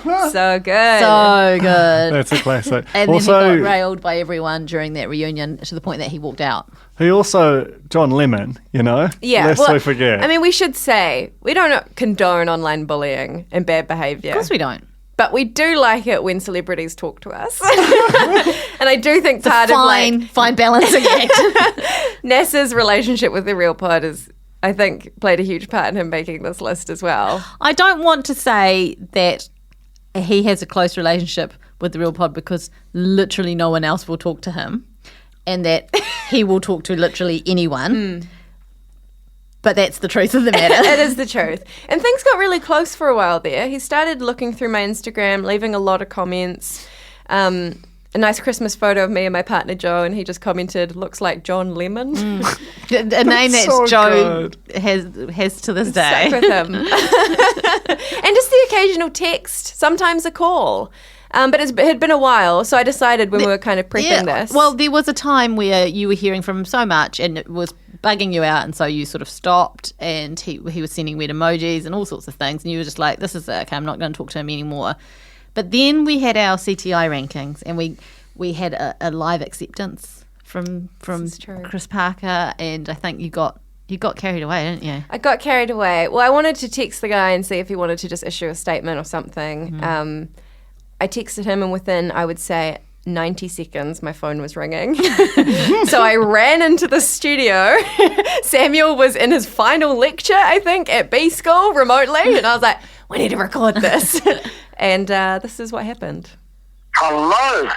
good. So good. That's a classic. And also, then he got railed by everyone during that reunion to the point that he walked out. he also, John Lemon, Yeah. lest we forget. I mean, we should say, we don't condone online bullying and bad behaviour. Of course we don't. But we do like it when celebrities talk to us. And I do think part of fine balancing act. NASA's relationship with the Real Pod I think, played a huge part in him making this list as well. I don't want to say that he has a close relationship with the Real Pod because literally no one else will talk to him and that he will talk to literally anyone. But that's the truth of the matter. It is the truth. And things got really close for a while there. He started looking through my Instagram, leaving a lot of comments. A nice Christmas photo of me and my partner Joe, and he just commented, "Looks like John Lemon." A name that so Joe good. has to this day. Stuck with him. And just the occasional text, sometimes a call. But it had been a while, so I decided when we were kind of prepping this. Well, there was a time where you were hearing from him so much and it was bugging you out, and so you sort of stopped, and he was sending weird emojis and all sorts of things, and you were just like, this is it, okay, I'm not going to talk to him anymore. But then we had our CTI rankings, and we had a live acceptance from Chris Parker, and I think you got carried away, didn't you? I got carried away. Well, I wanted to text the guy and see if he wanted to just issue a statement or something. I texted him, and within, I would say, 90 seconds, my phone was ringing. So I ran into the studio. Samuel was in his final lecture, I think, at B School remotely. And I was like, we need to record this. And this is what happened. Hello.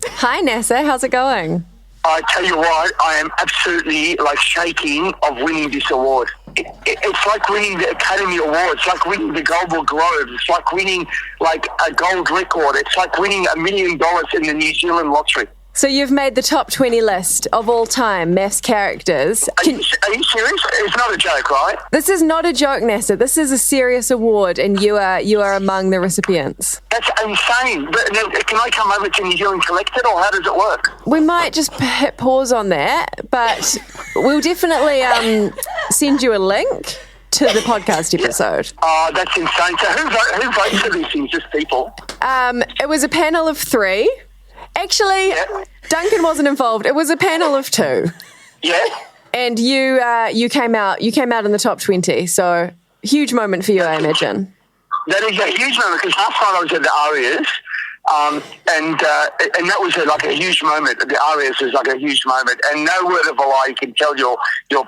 Hi, NASA. How's it going? I tell you what, I am absolutely shaking of winning this award. It's like winning the Academy Award. It's like winning the Golden Globe. It's like winning a gold record. It's like winning $1 million in the New Zealand lottery. So you've made the top 20 list of all time MAFS characters. Are you serious? It's not a joke, right? This is not a joke, NASA. This is a serious award, and you are among the recipients. That's insane. But now, can I come over to New Zealand collect it, or how does it work? We might just hit pause on that, but we'll definitely send you a link to the podcast episode. Oh, that's insane. So who votes for these things? Just people? It was a panel of 3. Actually, Duncan wasn't involved. It was a panel of 2. Yeah. And you came out in the top 20. So huge moment for you, I imagine. That is a huge moment because last night I was at the Arias, and that was a huge moment. The Arias was a huge moment, and no word of a lie, you can tell your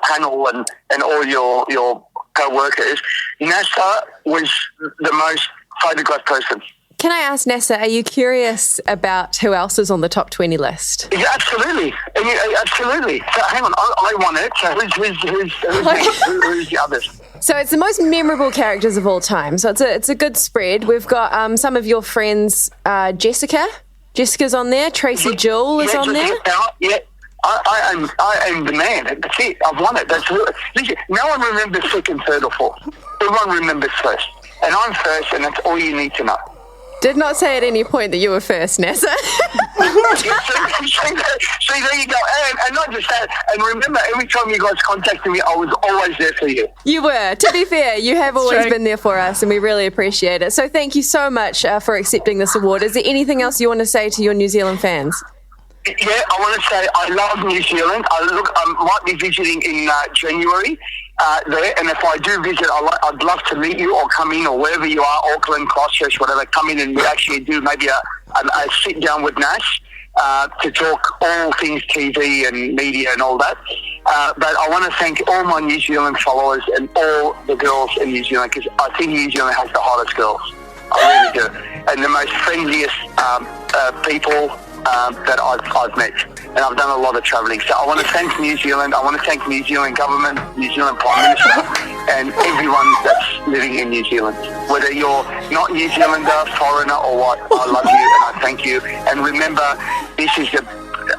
panel and all your co-workers. NASA was the most photographed person. Can I ask, NASA, are you curious about who else is on the top 20 list? Yeah, absolutely. Absolutely. So hang on, I won it. So who's the others? So it's the most memorable characters of all time. So it's a good spread. We've got some of your friends, Jessika. Jessica's on there. Tracy Jewell is on there. Yeah. I am the man. That's it. I've won it. Listen, no one remembers second, third, or fourth. Everyone remembers first. And I'm first, and that's all you need to know. Did not say at any point that you were first, NASA. See, there you go. And not just that. And remember, every time you guys contacted me, I was always there for you. You were. To be fair, you have always been there for us, and we really appreciate it. So thank you so much for accepting this award. Is there anything else you want to say to your New Zealand fans? Yeah, I want to say I love New Zealand. I might be visiting in January there, and if I do visit, I'd love to meet you or come in or wherever you are, Auckland, Christchurch, whatever. Come in and we actually do maybe a sit down with Nash to talk all things TV and media and all that. But I want to thank all my New Zealand followers and all the girls in New Zealand, because I think New Zealand has the hottest girls. I really do, and the most friendliest people that I've met, and I've done a lot of travelling. So I want to thank New Zealand. I want to thank New Zealand government, New Zealand Prime Minister, and everyone that's living in New Zealand. Whether you're not New Zealander, foreigner, or what, I love you and I thank you. And remember, this is the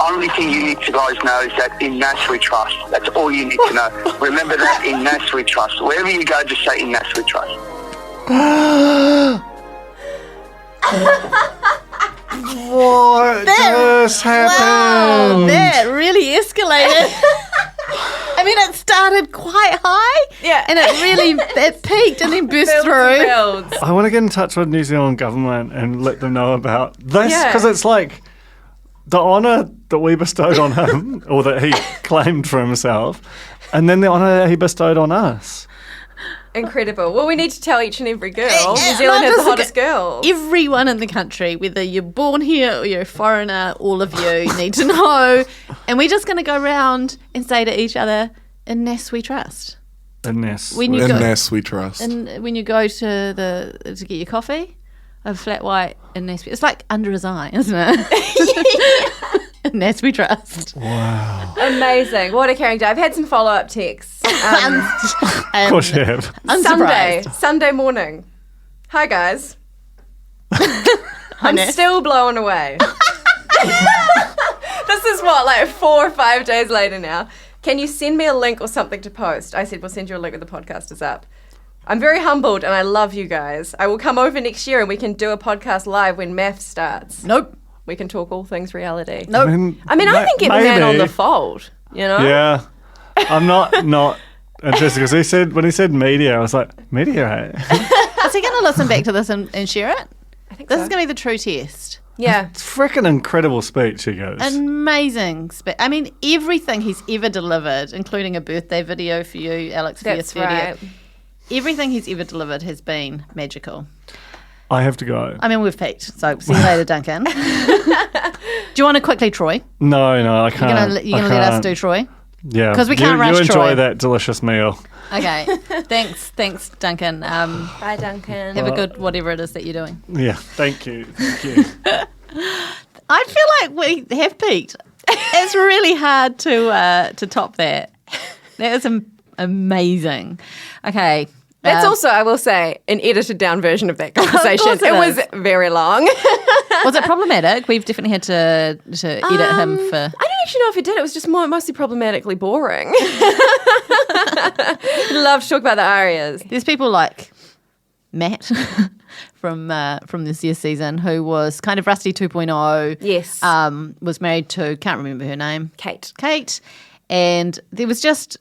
only thing you need to guys know is that in NAS we trust. That's all you need to know. Remember that in NAS we trust. Wherever you go, just say in NAS we trust. What just happened? Wow, that really escalated. I mean, it started quite high, and it peaked and then burst through. I want to get in touch with New Zealand government and let them know about this, because it's like the honour that we bestowed on him, or that he claimed for himself, and then the honour that he bestowed on us. Incredible. Well, we need to tell each and every girl New Zealand has the hottest girls. Everyone in the country, whether you're born here or you're a foreigner, all of you need to know. And we're just going to go around and say to each other, in NAS we trust. In NAS. In NAS we trust. And when you go to get your coffee, a flat white in NAS, it's like under his eye, isn't it? In NAS we trust. Wow. Amazing. What a character. I've had some follow-up texts. Of course you have. Sunday morning. Hi, guys. I'm still blown away. This is what, like 4 or 5 days later now. Can you send me a link or something to post? I said, we'll send you a link when the podcast is up. I'm very humbled and I love you guys. I will come over next year and we can do a podcast live when MAFS starts. Nope. We can talk all things reality. Nope. I think get the man on the fold, you know? Yeah. I'm not interested, because when he said media, I was like, media? Is he going to listen back to this and share it? I think this is going to be the true test. Yeah. It's freaking incredible speech he goes. Amazing speech. I mean, everything he's ever delivered, including a birthday video for you, Alex, for That's your 30th. right. Everything he's ever delivered has been magical. I have to go. I mean, we've peaked. So see you later, Duncan. Do you want to quickly, Troy? No, I can't. You're going to let us do Troy? Yeah. Because we can't rush You enjoy Troy. that delicious meal. Okay. Thanks, Duncan. Bye, Duncan. Have a good whatever it is that you're doing. Yeah, thank you. I feel like we have peaked. It's really hard to top that. That is amazing. Okay. That's also, I will say, an edited down version of that conversation. Of course it is. was very long. Was it problematic? We've definitely had to edit him for... I don't actually know if it did. It was just mostly problematically boring. Love to talk about the arias. There's people like Matt from this year's season who was kind of Rusty 2.0. Yes. Was married to, can't remember her name. Kate. And there was just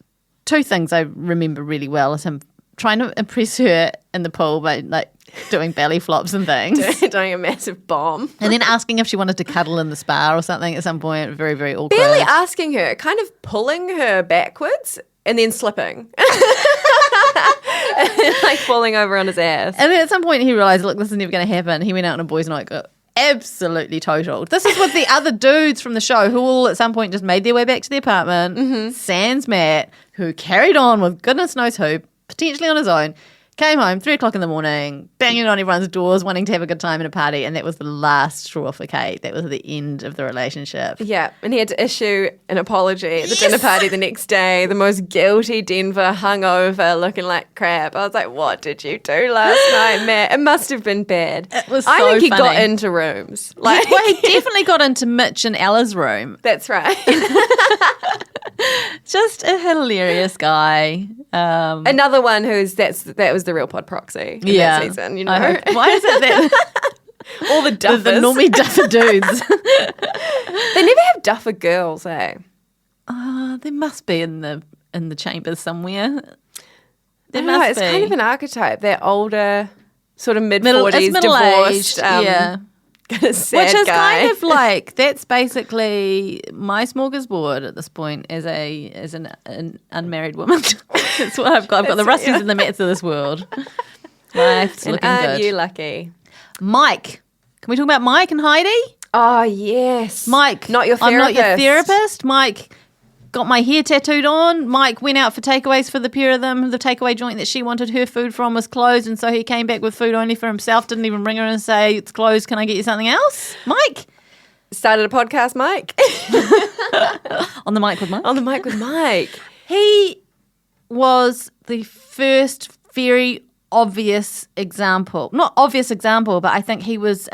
2 things I remember really well as him trying to impress her in the pool by like doing belly flops and things. Doing a massive bomb. And then asking if she wanted to cuddle in the spa or something at some point. Very, very awkward. Barely asking her, kind of pulling her backwards and then slipping. Like falling over on his ass. And then at some point he realised, look, this is never going to happen. He went out on a boys' night, got absolutely totaled. This is with the other dudes from the show who all at some point just made their way back to the apartment. Sans Matt, who carried on with goodness knows who, potentially on his own. Came home, 3 o'clock in the morning, banging on everyone's doors, wanting to have a good time at a party, and that was the last straw for Kate. That was the end of the relationship. Yeah, and he had to issue an apology at the dinner party the next day. The most guilty Denver, hungover, looking like crap. I was like, what did you do last night, Matt? It must have been bad. It was I so think he funny. got into rooms. Well, he definitely got into Mitch and Ella's room. That's right. Just a hilarious guy. Another one that was the real pod proxy in that season, you know. Why is it that all the duffers, the normie duffer dudes? They never have duffer girls, eh? There must be in the chambers somewhere. There No, must it's be. kind of an archetype. They're older, sort of It's mid-40s, divorced, yeah. kind of sad Which is guy. kind of like, that's basically my smorgasbord at this point as an unmarried woman. That's what I've got. I've got the Rusties and the Matts of this world. Life's And looking aren't good. you lucky? Mike. Can we talk about Mike and Heidi? Oh, yes. Mike. Not your I'm not your therapist. therapist. Mike got my hair tattooed on. Mike went out for takeaways for the pair of them. The takeaway joint that she wanted her food from was closed, and so he came back with food only for himself. Didn't even ring her and say, it's closed, can I get you something else? Mike. Started a podcast, Mike. On the mic with Mike. On the mic with Mike. He was the first very obvious example. Not obvious example, but I think he was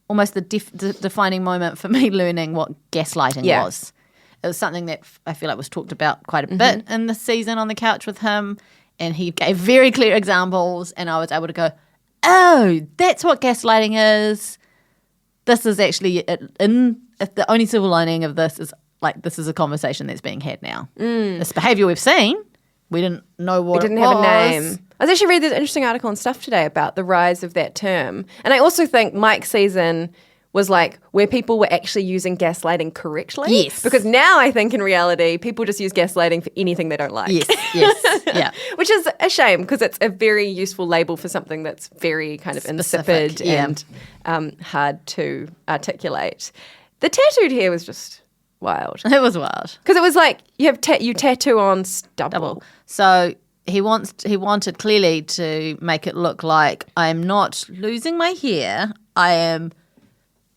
almost the defining moment for me learning what gaslighting was. It was something that I feel like was talked about quite a bit in this season on the couch with him, and he gave very clear examples, and I was able to go, oh, that's what gaslighting is. This is actually if the only silver lining of this is like this is a conversation that's being had now. This behaviour we've seen, we didn't know what We didn't it have a was. name. I was actually reading this interesting article and stuff today about the rise of that term. And I also think Mike's season was like where people were actually using gaslighting correctly. Yes. Because now I think in reality, people just use gaslighting for anything they don't like. Yes, yeah. Which is a shame because it's a very useful label for something that's very kind of Specific, insipid yeah. and hard to articulate. The tattooed hair was just wild. It was wild. Because it was like you tattoo on stubble. So he wanted clearly to make it look like I am not losing my hair.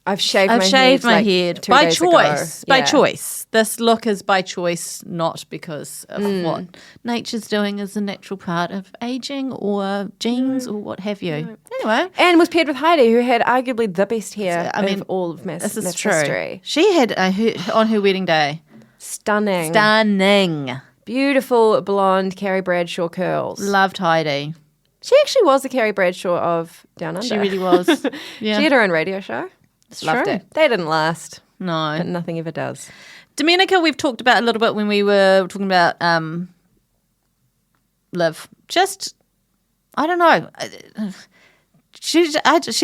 I've shaved my head 2 by days choice. ago. By Yeah. choice. This look is by choice, not because of what nature's doing as a natural part of aging or genes or what have you. Anyway. And was paired with Heidi, who had arguably the best hair of all of This is MAFS true. history. She had on her wedding day. Stunning. Beautiful blonde Carrie Bradshaw curls. Loved Heidi. She actually was the Carrie Bradshaw of Down Under. She really was. Yeah. She had her own radio show. It's Loved true. it. They didn't last. No. But nothing ever does. Domenica, we've talked about a little bit when we were talking about Liv. Just, I don't know. She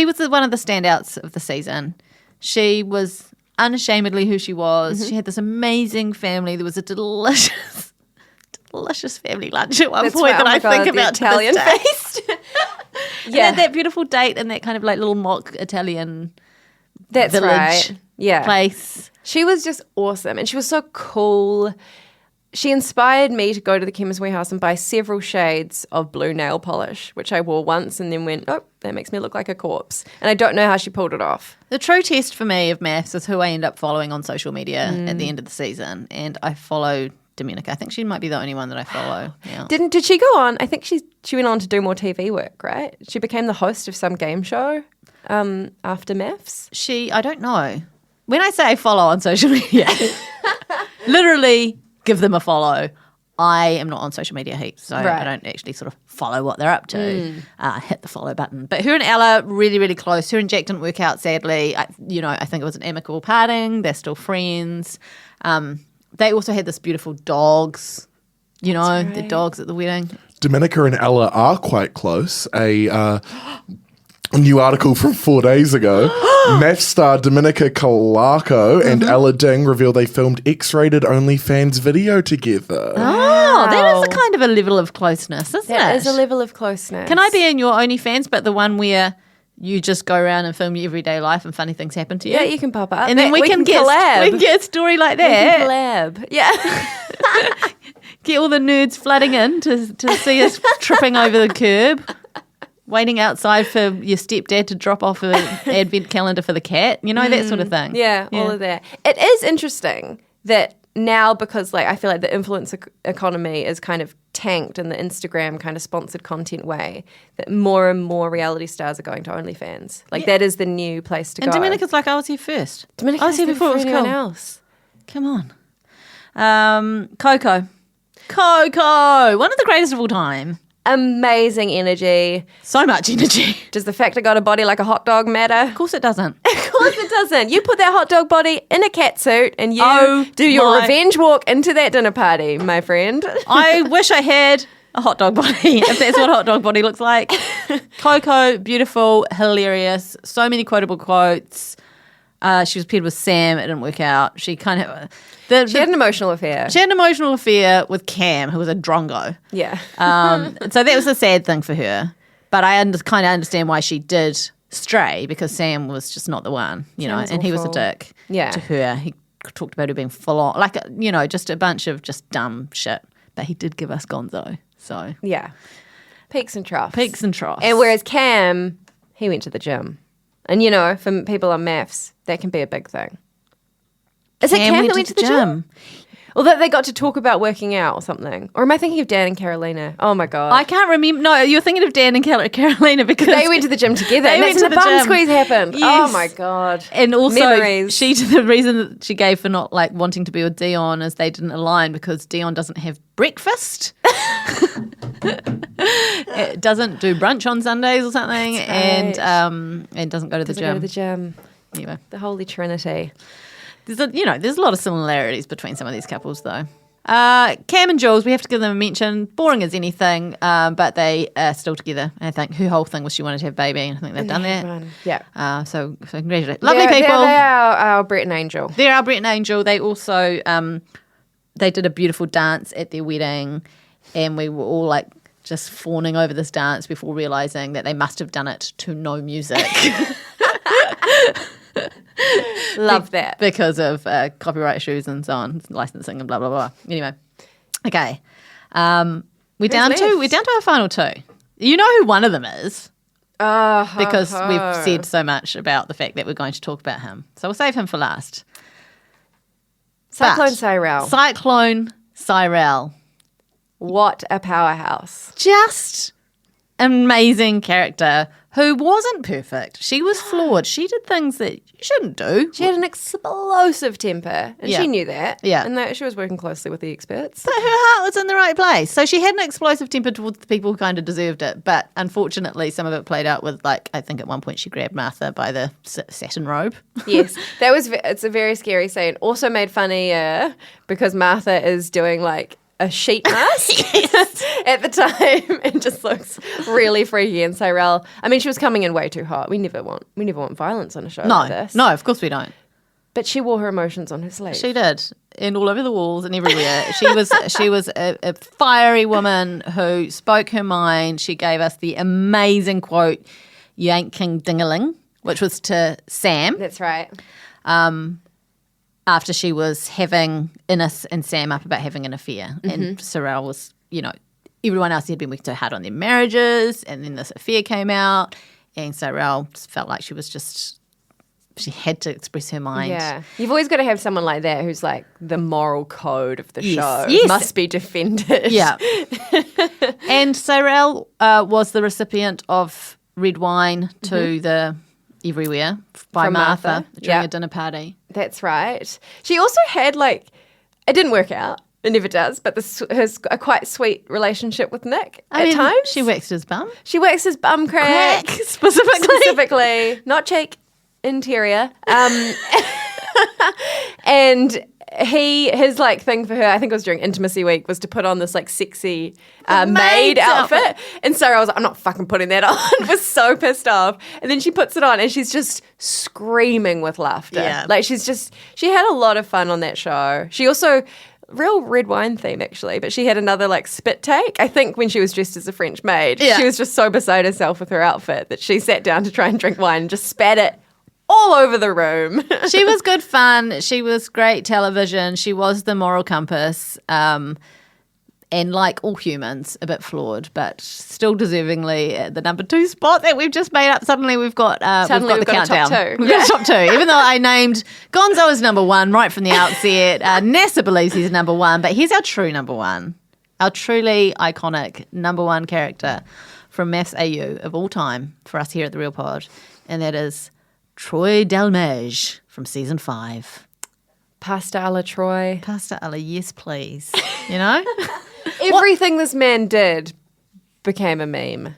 was one of the standouts of the season. She was unashamedly who she was. She had this amazing family. There was a delicious family lunch at one point that I think about to Italian this day. feast. And had that beautiful date in that kind of like little mock Italian That's village right. Yeah. place. She was just awesome and she was so cool. She inspired me to go to the Chemist Warehouse and buy several shades of blue nail polish, which I wore once and then went, oh, that makes me look like a corpse. And I don't know how she pulled it off. The true test for me of MAFS is who I end up following on social media at the end of the season. And I follow Domenica. I think she might be the only one that I follow now. Did she go on? I think she went on to do more TV work, right? She became the host of some game show after MAFS. I don't know. When I say I follow on social media, literally give them a follow. I am not on social media heaps, so I don't actually sort of follow what they're up to. Hit the follow button. But her and Ella, really, really close. Her and Jack didn't work out, sadly. I think it was an amicable parting. They're still friends. They also had this beautiful dogs, the dogs at the wedding. Domenica and Ella are quite close. A new article from 4 days ago. MAFS star Domenica Calarco and Ella Ding reveal they filmed X-rated OnlyFans video together. Oh, that is a kind of a level of closeness, isn't it? That is a level of closeness. Can I be in your OnlyFans, but the one where you just go around and film your everyday life and funny things happen to you? Yeah, you can pop up. And then we can get collab. We can get a story like that. We can collab. Yeah. Get all the nerds flooding in to see us tripping over the curb, waiting outside for your stepdad to drop off an advent calendar for the cat, that sort of thing. Yeah, all of that. It is interesting that now, because I feel like the influence economy is kind of tanked in the Instagram kind of sponsored content way, that more and more reality stars are going to OnlyFans. That is the new place to go. And Dominica's I was here first. Dominica I was here before it was cool. Else. Come on. Coco, one of the greatest of all time. Amazing energy. So much energy. Does the fact I got a body like a hot dog matter? Of course it doesn't. Of course it doesn't. You put that hot dog body in a cat suit and you do your revenge walk into that dinner party, my friend. I wish I had a hot dog body, if that's what a hot dog body looks like. Coco, beautiful, hilarious, so many quotable quotes. She was paired with Sam. It didn't work out. She kind of... She had an emotional affair. She had an emotional affair with Cam, who was a drongo. Yeah. So that was a sad thing for her. But I kind of understand why she did stray, because Sam was just not the one, and he was a dick to her. He talked about her being full on, just a bunch of just dumb shit. But he did give us Gonzo. So yeah. Peaks and troughs. And whereas Cam, he went to the gym. And, for people on MAFS, that can be a big thing. Is it Cam that went to the gym? Or that they got to talk about working out or something? Or am I thinking of Dan and Carolina? Oh, my God. I can't remember. No, you're thinking of Dan and Carolina because... They went to the gym together. They went to the bum gym. Squeeze happened. Yes. Oh, my God. And also, Memories. the reason that she gave for not wanting to be with Dion is they didn't align because Dion doesn't have breakfast. It doesn't do brunch on Sundays or something, and doesn't go to the gym. Anyway, the Holy Trinity. There's a lot of similarities between some of these couples, though. Cam and Jules, we have to give them a mention. Boring as anything, but they are still together. And I think her whole thing was she wanted to have a baby, and I think they've done that. Yeah. So congratulations. Lovely people. They're our Brett and Angel. They're our Brett and Angel. They also they did a beautiful dance at their wedding, and we were all just fawning over this dance before realising that they must have done it to no music. Love that. Because of copyright issues and so on, licensing and blah, blah, blah. Anyway. Okay. We're down to our final two. You know who one of them is. Because we've said so much about the fact that we're going to talk about him. So we'll save him for last. Cyclone Cyrell. Cyclone Cyrell. What a powerhouse. Just amazing character who wasn't perfect. She was flawed. She did things that you shouldn't do. She had an explosive temper, and she knew that. Yeah. And that she was working closely with the experts. But her heart was in the right place. So she had an explosive temper towards the people who kind of deserved it. But unfortunately, some of it played out with, I think at one point she grabbed Martha by the satin robe. Yes. It's a very scary scene. Also made funnier because Martha is doing, a sheet mask at the time and just looks really freaky. And Cyrell, she was coming in way too hot. We never want violence on a show like this. No, of course we don't. But she wore her emotions on her sleeve. She did, and all over the walls and everywhere. She was a fiery woman who spoke her mind. She gave us the amazing quote, "You ain't king ding-a-ling," which was to Sam. That's right. After she was having Innes and Sam up about having an affair. Mm-hmm. And Cyrell was, everyone else had been working so hard on their marriages, and then this affair came out, and Cyrell just felt like she had to express her mind. Yeah. You've always got to have someone like that who's the moral code of the show. Yes. Must be defended. Yeah. And Cyrell was the recipient of red wine to the everywhere by From Martha during a dinner party. That's right. She also had it didn't work out. It never does, but has a quite sweet relationship with Nick at times. She waxed his bum. She waxed his bum crack. Specifically. Not cheek, interior. And his thing for her, I think it was during intimacy week, was to put on this sexy maid outfit. And so I was like, I'm not fucking putting that on. Was so pissed off. And then she puts it on and she's just screaming with laughter. Yeah. She had a lot of fun on that show. She also, real red wine theme actually, but she had another spit take. I think when she was dressed as a French maid, she was just so beside herself with her outfit that she sat down to try and drink wine and just spat it all over the room. She was good fun. She was great television. She was the moral compass. and like all humans, a bit flawed, but still deservingly at the number 2 spot that we've just made up. Suddenly we've got the countdown. Top 2. We've got a top 2. Even though I named Gonzo as number 1 right from the outset, Nessa believes he's number 1, but here's our true number 1, our truly iconic number 1 character from MAFS AU of all time for us here at The Real Pod, and that is Troy Dalmage from season 5. Pasta a la Troy. Pasta a la yes, please. You know? Everything this man did became a meme.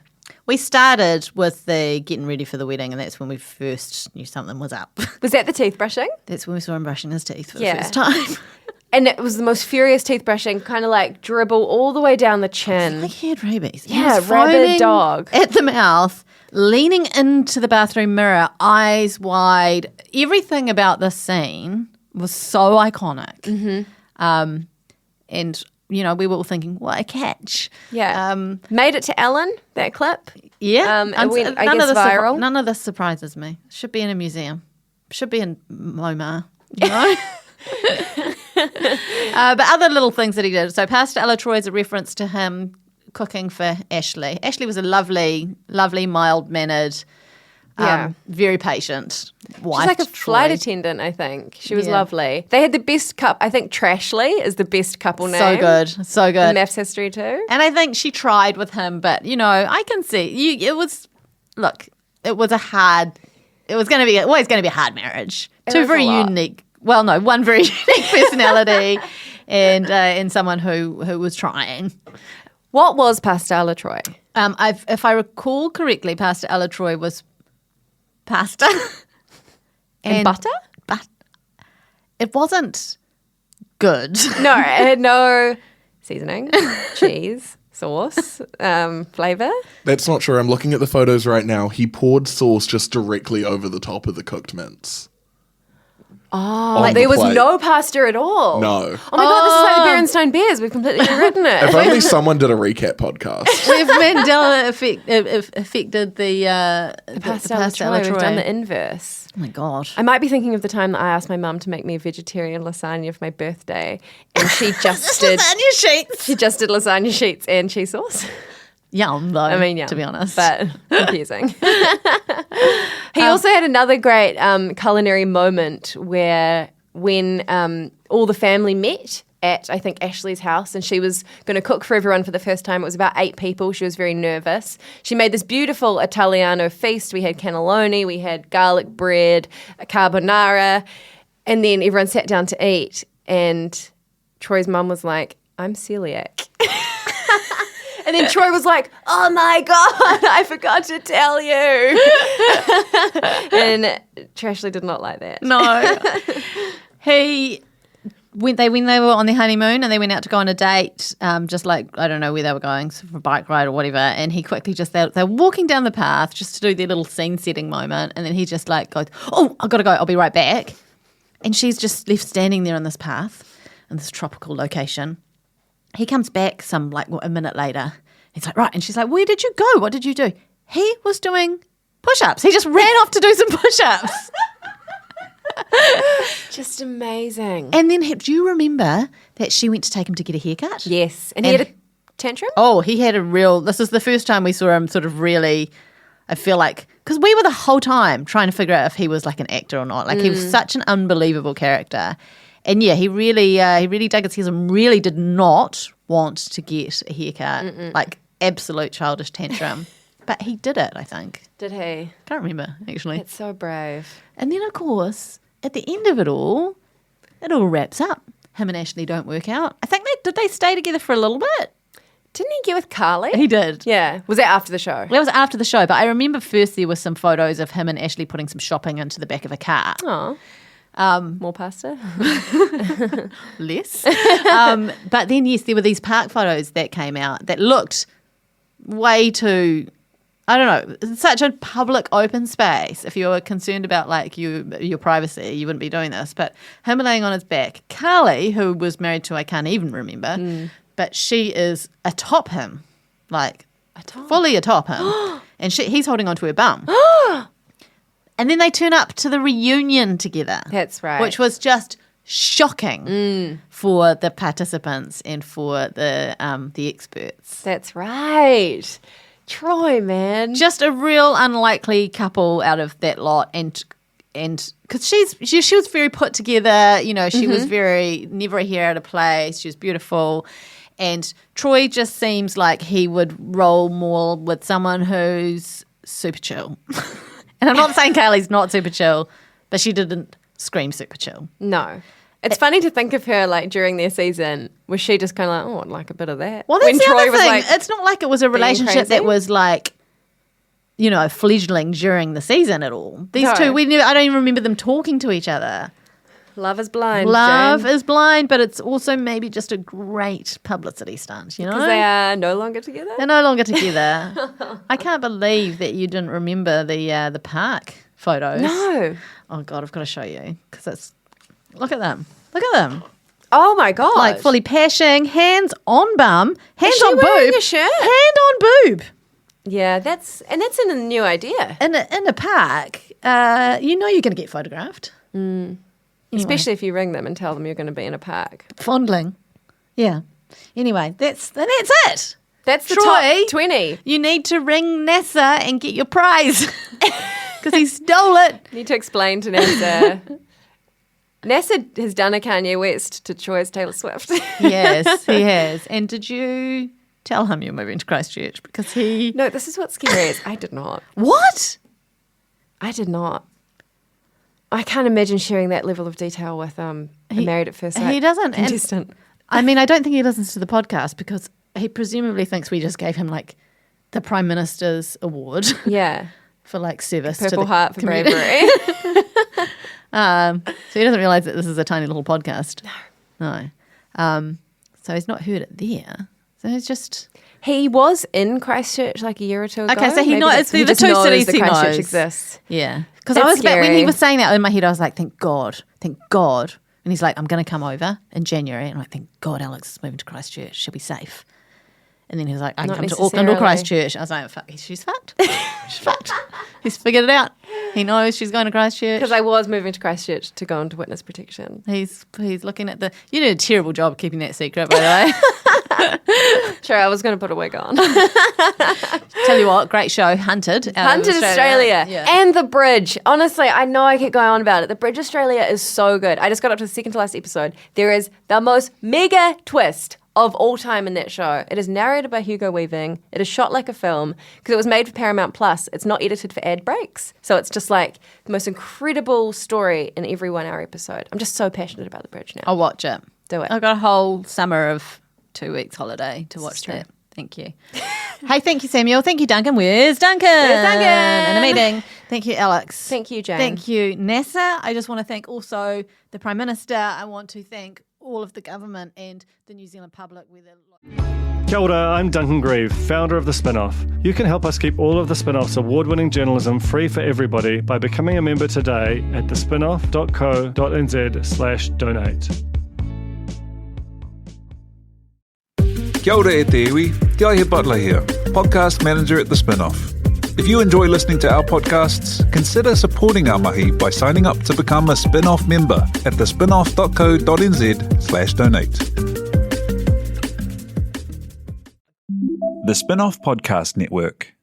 We started with the getting ready for the wedding, and that's when we first knew something was up. Was that the teeth brushing? That's when we saw him brushing his teeth for the first time. And it was the most furious teeth brushing, kind of like dribble all the way down the chin. Like he had rabies. Yeah, He was rabid foaming dog. at the mouth, leaning into the bathroom mirror, eyes wide. Everything about this scene was so iconic. Mm-hmm. And, you know, we were all thinking, what a catch. Yeah. Made it to Ellen, that clip. Yeah. It went, I guess, viral. None of this surprises me. Should be in a museum. Should be in MoMA, you know? But other little things that he did. So Pasta a la Troy is a reference to him cooking for Ashley. Ashley was a lovely, mild-mannered, very patient wife. She's like a to flight Troy. attendant, I think. She was Yeah. lovely. They had the best I think Trashly is the best couple name. So good. In MAFS history too. And I think she tried with him, but, you know, I can see, it was going to be always going to be a hard marriage. It Two was very a lot. unique, one very unique personality and someone who was trying. What was Pasta a la Troy? If I recall correctly, Pasta a la Troy was pasta And butter? But it wasn't good. No, it had no seasoning, cheese, sauce, flavour. That's not true. I'm looking at the photos right now. He poured sauce just directly over the top of the cooked mince. Oh, On there the was plate. no pasta at all. No. Oh my God, this is like the Berenstain Bears. We've completely rewritten it. If only someone did a recap podcast. If Mandela affected the Pasta a la Troy, we've done the inverse. Oh my God. I might be thinking of the time that I asked my mum to make me a vegetarian lasagna for my birthday, and she just did lasagna sheets. She just did lasagna sheets and cheese sauce. Yum, though. I mean, to be honest, but confusing. He also had another great culinary moment when all the family met at, I think, Ashley's house, and she was going to cook for everyone for the first time. It was about 8 people. She was very nervous. She made this beautiful Italiano feast. We had cannelloni, we had garlic bread, a carbonara, and then everyone sat down to eat, and Troy's mum was like, "I'm celiac." And then Troy was like, "Oh my God, I forgot to tell you." And Trashly did not like that. No. When they were on their honeymoon and they went out to go on a date, just like, I don't know where they were going, for a bike ride or whatever, and he quickly they're walking down the path just to do their little scene setting moment, and then he just like goes, "Oh, I've got to go, I'll be right back." And she's just left standing there on this path in this tropical location. He comes back a minute later. He's like, "Right." And she's like, "Where did you go? What did you do?" He was doing push-ups. He just ran off to do some push-ups. Just amazing. And then, do you remember that she went to take him to get a haircut? Yes. And he had a tantrum? Oh, he had this is the first time we saw him sort of really, I feel like, because we were the whole time trying to figure out if he was like an actor or not. Like he was such an unbelievable character. And yeah, he really dug his heels and really did not want to get a haircut. Like absolute childish tantrum. But he did it, I think. Did he? Can't remember, actually. It's so brave. And then, of course, at the end of it all wraps up. Him and Ashley don't work out. I think did they stay together for a little bit? Didn't he get with Carly? He did. Yeah. Was that after the show? That was after the show, but I remember first there were some photos of him and Ashley putting some shopping into the back of a car. Oh. More pasta? Less. But then, yes, there were these park photos that came out that looked way too, I don't know, such a public open space. If you were concerned about like your privacy, you wouldn't be doing this. But him laying on his back. Carly, who was married to I can't even remember, but she is atop him, like fully atop him. And he's holding onto her bum. And then they turn up to the reunion together. That's right. Which was just shocking for the participants and for the experts. That's right. Troy, man. Just a real unlikely couple out of that lot, and because she was very put together, she was very never a hair out of place. She was beautiful, and Troy just seems like he would roll more with someone who's super chill. And I'm not saying Kaylee's not super chill, but she didn't scream super chill. No. It's funny to think of her like during their season. Was she just kind of like, I'd like a bit of that? Well, that's when the Troy other was thing. like, It's not like it was a relationship that was like, fledgling during the season at all. These two, I don't even remember them talking to each other. Love is blind. Love Jane. is blind, but it's also maybe just a great publicity stunt, Because they are no longer together? They're no longer together. I can't believe that you didn't remember the park photos. No. Oh, God, I've got to show you because it's... Look at them. Look at them. Oh, my God. Like fully pashing, hands on bum, hands she on wearing boob. a shirt? Hand on boob. Yeah, that's a new idea. In a park, you're going to get photographed. Anyway. Especially if you ring them and tell them you're going to be in a park. Fondling. Yeah. Anyway, that's it. That's the Troy, top 20. You need to ring NASA and get your prize because he stole it. You need to explain to NASA. NASA has done a Kanye West to Troy's Taylor Swift. Yes, he has. And did you tell him you're moving to Christchurch? Because he... No, this is what's scary is I did not. What? I did not. I can't imagine sharing that level of detail with a Married at First Sight He doesn't. contestant. I mean, I don't think he listens to the podcast because he presumably thinks we just gave him like the Prime Minister's award. Yeah. For like service to the Purple Heart for community. bravery. So he doesn't realise that this is a tiny little podcast. No. So he's not heard it there. So he's just... He was in Christchurch like a year or two ago. Okay, so he Maybe knows that's- the he two just knows cities that he Christchurch knows. exists. Yeah. Because That's I was when he scary. was saying that in my head, I was like, thank God. And he's like, I'm going to come over in January. And I'm like, thank God Alex is moving to Christchurch. She'll be safe. And then he was like, I can Not come to Auckland or necessarily. Christchurch. I was like, fuck, she's fucked. She's fucked. He's figured it out. He knows she's going to Christchurch. Because I was moving to Christchurch to go into witness protection. He's looking at You did a terrible job keeping that secret, by the way. Sure, I was going to put a wig on. Tell you what, great show, Hunted. out of Hunted Australia. Yeah. And The Bridge. Honestly, I know I keep going on about it. The Bridge Australia is so good. I just got up to the second to last episode. There is the most mega twist of all time in that show. It is narrated by Hugo Weaving. It is shot like a film because it was made for Paramount Plus. It's not edited for ad breaks. So it's just like the most incredible story in every 1 hour episode. I'm just so passionate about The Bridge now. I'll watch it. Do it. I've got a whole summer of 2 weeks holiday to watch that. Thank you. Hey, thank you, Samuel. Thank you, Duncan. Where's Duncan? In a meeting. Thank you, Alex. Thank you, Jane. Thank you, NASA. I just want to thank also the Prime Minister. I want to thank all of the government and the New Zealand public. Kia ora, I'm Duncan Grieve, founder of The Spinoff. You can help us keep all of The Spinoff's award-winning journalism free for everybody by becoming a member today at thespinoff.co.nz/donate. Kia ora e te iwi, Te Aihe Butler here, podcast manager at The Spinoff. If you enjoy listening to our podcasts, consider supporting our mahi by signing up to become a Spinoff member at thespinoff.co.nz/donate. The Spinoff Podcast Network.